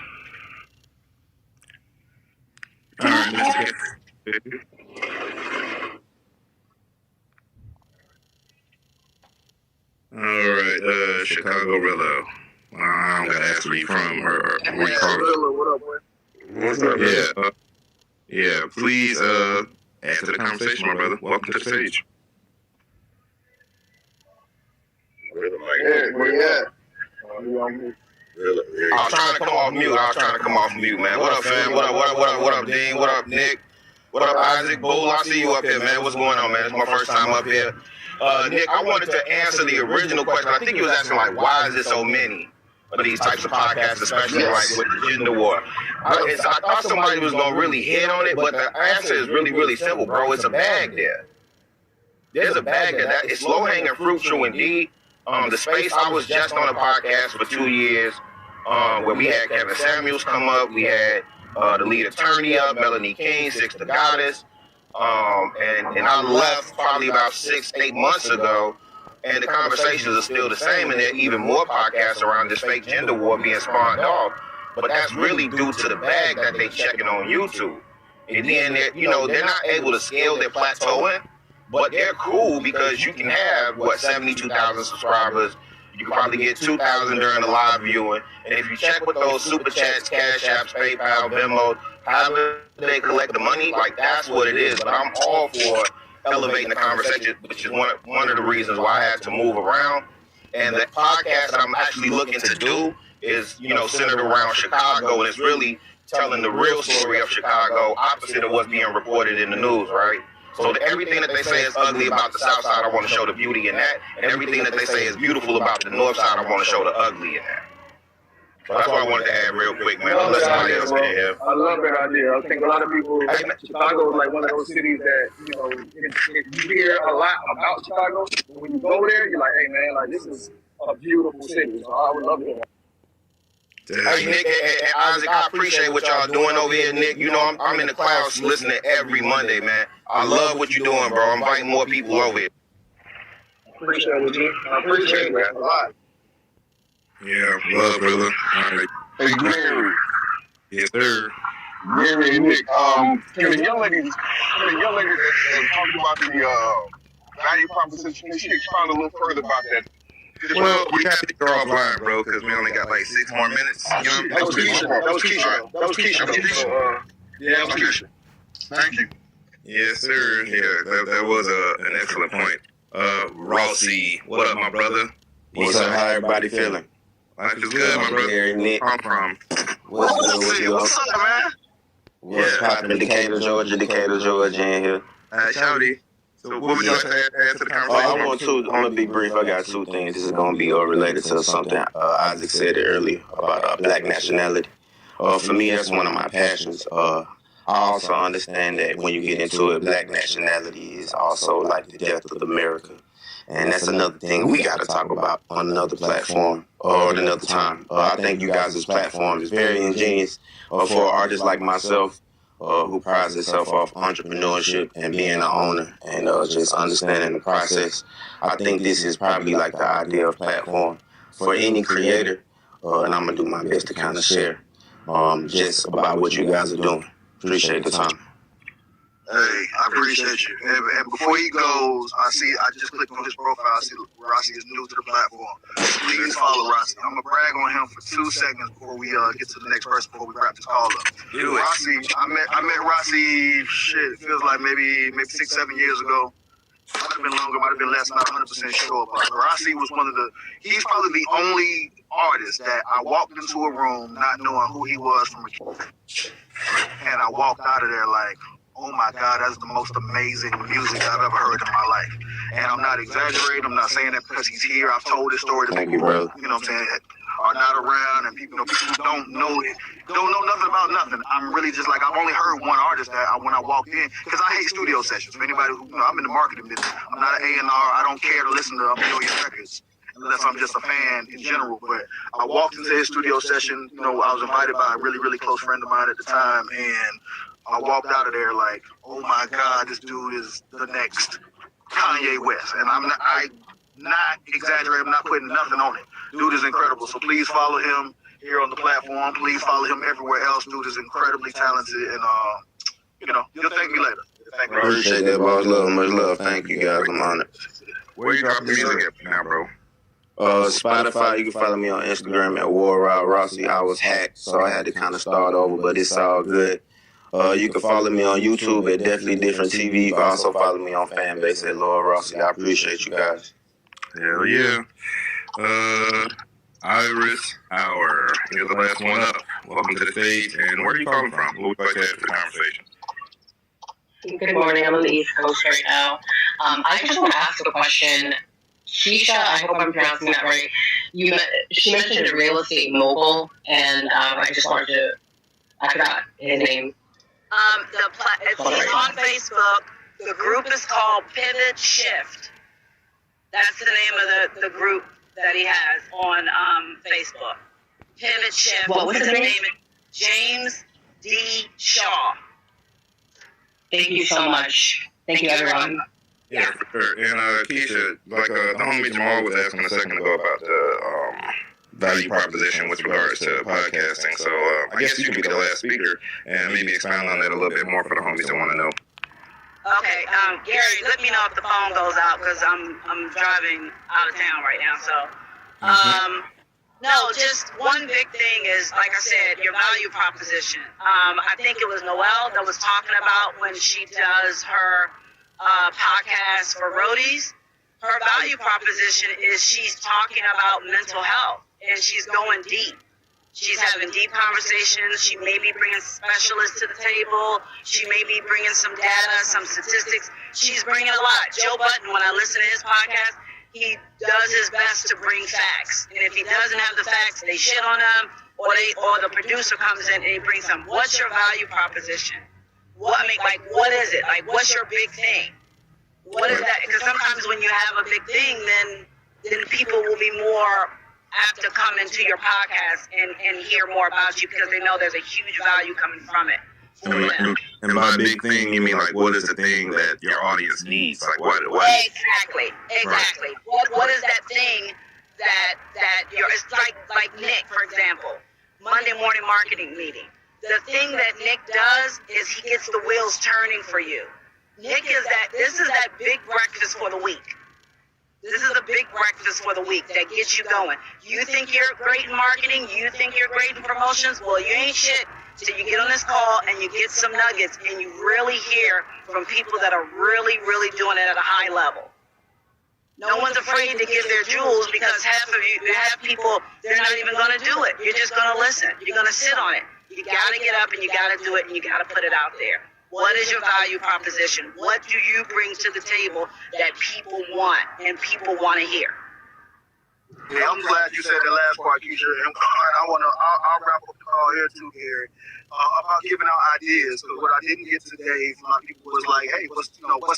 All right, let's get all right, Chicago-Rilla. I don't got to ask where you from or where you from. What up, boy? What's up? Yeah, please add to the conversation, my brother. Welcome to the stage. Where you at? I was trying to come off mute. Man. What up, fam? What up, Dean? What up, Nick? What up, Isaac? Bull, I see you up here, man. What's going on, man? It's my first time up here. Nick, I wanted to answer the original question. I think you was asking, like, why is there so many of these types of podcasts, especially like with the gender war? I thought somebody was going to really hit on it, but the answer is really, really simple, bro. It's a bag there. There's a bag there. It's low-hanging fruit, true indeed. The space, I was just on a podcast for 2 years where we had Kevin Samuels come up. We had the lead attorney up, Melanie King, Six the Goddess. And I left probably about 6-8 months ago, and the conversations are still the same, and there are even more podcasts around this fake gender war being spawned off. But that's really due to the bag that they checking on YouTube. And then, they're not able to scale their plateauing, but they're cool because you can have, 72,000 subscribers. You can probably get 2,000 during the live viewing. And if you check with those super chats, Cash Apps, PayPal, Venmo, however they collect the money, like, that's what it is. But I'm all for elevating the conversation, which is one of the reasons why I had to move around. And the podcast I'm actually looking to do is, centered around Chicago, and it's really telling the real story of Chicago, opposite of what's being reported in the news, right? So everything that they say is ugly about the South Side, I want to show the beauty in that. And everything that they say is beautiful about the North Side, I want to show the ugly in that. So that's what I wanted to add real quick, man. I'll let somebody else get in here. I love that idea. I think a lot of people, Chicago is like one of those cities that, you hear a lot about Chicago. When you go there, you're like, hey, man, like, this is a beautiful city. So I would love that. Hey, Nick and Isaac, I appreciate what y'all doing over here, Nick. I'm in the clouds listening every Monday, man. I love what you're doing, bro. I'm inviting more people over here. Appreciate it, G. I appreciate it, man, a lot. Yeah, love, brother. All right. Hey, Gary. Yes, sir. Gary and Nick, can the young lady that talked about the value proposition, can she expound a little further about that? Well, we have to go offline, bro, because we only got like 6 more minutes. That was Keisha. That was Keisha. Yeah, that was Keisha. Thank you. Yes, sir. Yeah, that was an excellent point. Rossi, what up, my brother? What's up? How everybody feeling? Life is good, my brother. Here, Nick. I'm from. What's up, man? What's poppin'? Decatur, Georgia in here. Shouty. So what would you like to add to the conversation? I'm gonna be brief. I got two things. This is gonna be related to something Isaac said earlier about black nationality. For me, that's one of my passions. I also understand that when you get into it, black nationality is also like the death of America. And that's another thing we got to talk about on another platform or another time. I think you guys' platform is very ingenious for artists like myself who prides itself off entrepreneurship and being an owner and just understanding the process. I think this is probably like the ideal platform for any creator, and I'm going to do my best to kind of share just about what you guys are doing. Appreciate the time. Hey, I appreciate you. And before he goes, I just clicked on his profile. I see Rossi is new to the platform. Please follow Rossi. I'm going to brag on him for 2 seconds before we get to the next person, before we wrap this call up. Rossi, I met Rossi, it feels like maybe 6-7 years ago. Might have been longer, might have been less, not 100% sure. But Rossi was he's probably the only artist that I walked into a room not knowing who he was from a kid. And I walked out of there like, oh my God, that's the most amazing music I've ever heard in my life. And I'm not exaggerating. I'm not saying that because he's here. I've told this story to people, you know what I'm saying, are not around, and people, people who don't know nothing about nothing. I'm really just like, I've only heard one artist that when I walked in, because I hate studio sessions. For anybody who, I'm in the marketing business. I'm not an A&R. I don't care to listen to a million records unless I'm just a fan in general. But I walked into his studio session. I was invited by a really, really close friend of mine at the time, and I walked out of there like, oh my God, this dude is the next Kanye West. And I'm not exaggerating, I'm not putting nothing on it. Dude is incredible. So please follow him here on the platform. Please follow him everywhere else. Dude is incredibly talented, and you'll thank me later. Thank you. Appreciate that, boss. Much love. Thank you guys. I'm honored. Where you dropping music at now, bro? Spotify, you can follow me on Instagram at Rossi. I was hacked, so I had to kind of start over, but it's all good. You can follow me on YouTube at Definitely Different TV. You can also follow me on Fanbase at Lord Rossi. I appreciate you guys. Hell yeah. Iris Hour, you're the last one up. Welcome to the stage, and where are you calling from? What would you like to add to the conversation? Good morning. I'm on the East Coast right now. I just want to ask a question. Keisha, I hope I'm pronouncing that right. She mentioned a real estate mogul, and I just wanted to, I forgot his name. It's on Facebook. The group is called Pivot Shift. That's the name of the group that he has on Facebook. Pivot Shift. What was his name? James D. Shaw. Thank you so much. Thank you, everyone. Yeah, for sure. And Keisha, like the homie Jamal was asking a second ago about the value proposition with regards to podcasting. So I guess you can be the last speaker and maybe expound on that a little bit more for the homies that want to know. Okay, Gary, let me know if the phone goes out because I'm driving out of town right now. So, no, just one big thing is, like I said, your value proposition. I think it was Noelle that was talking about when she does her podcast for roadies. Her value proposition is she's talking about mental health and she's going deep. She's having deep conversations. She may be bringing specialists to the table. She may be bringing some data, some statistics. She's bringing a lot. Joe Budden, when I listen to his podcast, he does his best to bring facts. And if he doesn't have the facts, they shit on him, or the producer comes in and he brings them. What's your value proposition? What is it? Like, what's your big thing? What is that? Because sometimes when you have a big thing, then people will be more apt to come into your podcast and hear more about you because they know there's a huge value coming from it. And by big thing, you mean like what is the thing that your audience needs? Like what? Exactly. Right. What is that thing that it's like Nick, for example, Monday morning marketing meeting. The thing that Nick does is he gets the wheels turning for you. Nick this is that big breakfast for the week. This is a big breakfast for the week that gets you going. You think you're great in marketing? You think you're great in promotions? Well, you ain't shit till you get on this call and you get some nuggets and you really hear from people that are really, really doing it at a high level. No one's afraid to give their jewels because half people, they're not even going to do it. You're just going to listen. You're going to sit on it. You got to get up and you got to do it and you got to put it out there. What is your value proposition? What do you bring to the table that people want and people want to hear? Yeah, I'm glad you said the last part, Keisha. And I'll wrap up the call here too, Gary, about giving out ideas. Because what I didn't get today from a lot of people was like, hey, what's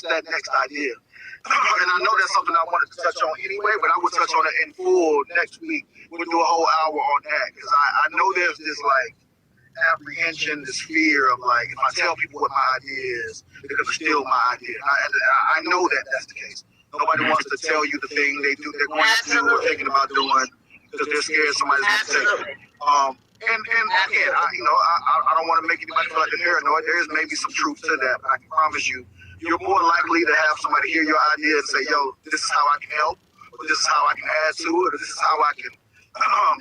that next idea? And I know that's something I wanted to touch on anyway, but I will touch on it in full next week. We'll do a whole hour on that because I know there's this like apprehension, this fear of like, if I tell people what my idea is, they're gonna steal my idea. I know that that's the case. Nobody wants to tell you the thing they're going to do or thinking about doing because they're scared somebody's going to take it. And again, I don't want to make anybody feel like they're paranoid. There is maybe some truth to that, but I can promise you, you're more likely to have somebody hear your idea and say, yo, this is how I can help, or this is how I can add to it, or this is how I can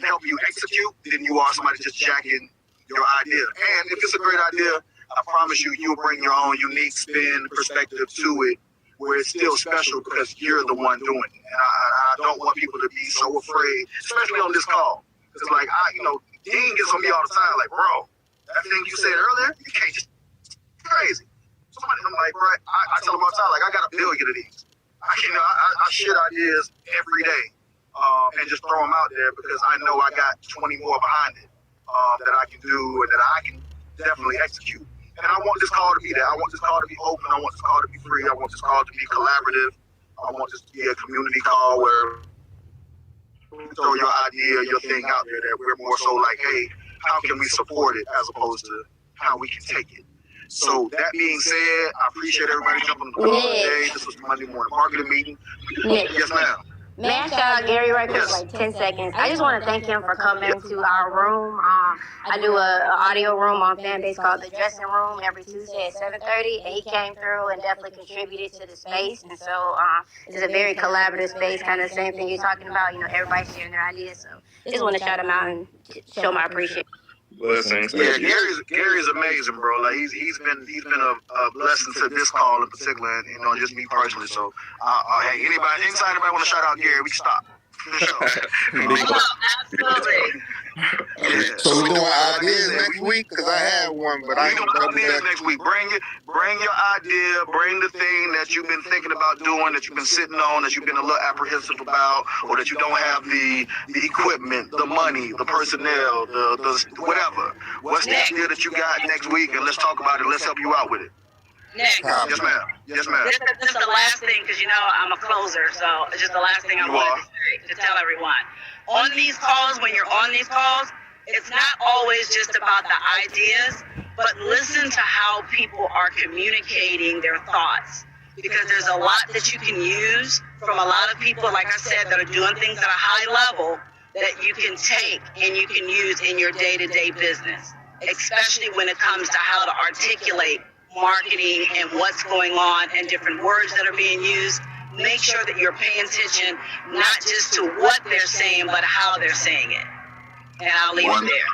help you execute, than you are somebody just jacking your idea. And if it's a great idea, I promise you, you'll bring your own unique spin, perspective to it, where it's still special because you're the one doing it. And I don't want people to be so afraid, especially on this call. It's like, Dean gets on me all the time, like, bro, that thing you said earlier, you can't just, it's crazy. I'm like, bro, I tell him all the time, like, I got 1 billion of these. I shit ideas every day and just throw them out there because I know I got 20 more behind it that I can do and that I can definitely execute. And I want this call to be that. I want this call to be open. I want this call to be free. I want this call to be collaborative. I want this to be a community call where you throw your idea, your thing out there, that we're more so like, hey, how can we support it as opposed to how we can take it. So that being said, I appreciate everybody jumping on the call today. This was the Monday morning marketing meeting. Yes, ma'am. May I shout out Gary right quick, like 10 seconds? I just want to thank him for coming to our room. I do an audio room on Fanbase called The Dressing Room every Tuesday at 7:30, and he came through and definitely contributed to the space. And so it's a very collaborative space, kind of the same thing you're talking about. Everybody sharing their ideas. So just want to shout him out and show my appreciation. Blessings. Yeah, Gary's amazing, bro. Like he's been a blessing to this call in particular, and just me personally. So, hey, anytime anybody want to shout out Gary, we can stop. Absolutely. Yeah. So we're doing ideas next week because I have one, but I ain't gonna ideas next week. Bring your idea, bring the thing that you've been thinking about doing, that you've been sitting on, that you've been a little apprehensive about, or that you don't have the equipment, the money, the personnel, the whatever. What's the idea that you got next week, and let's talk about it. Let's help you out with it. Nick. Yes, ma'am. Yes, ma'am. This is the last thing, because I'm a closer, so it's just the last thing I wanted to tell everyone. On these calls, when you're on these calls, it's not always just about the ideas, but listen to how people are communicating their thoughts. Because there's a lot that you can use from a lot of people, like I said, that are doing things at a high level that you can take and you can use in your day-to-day business, especially when it comes to how to articulate marketing and what's going on and different words that are being used. Make sure that you're paying attention not just to what they're saying, but how they're saying it. And I'll leave it there.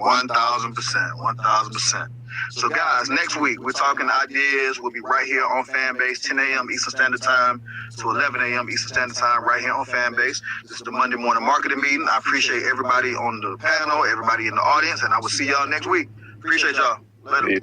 1,000%. So guys, next week we're talking ideas. We'll be right here on Fanbase, 10 a.m. Eastern Standard Time to 11 a.m. Eastern Standard Time, right here on Fanbase. This is the Monday morning marketing meeting. I appreciate everybody on the panel, everybody in the audience, and I will see y'all next week. Appreciate y'all. Later.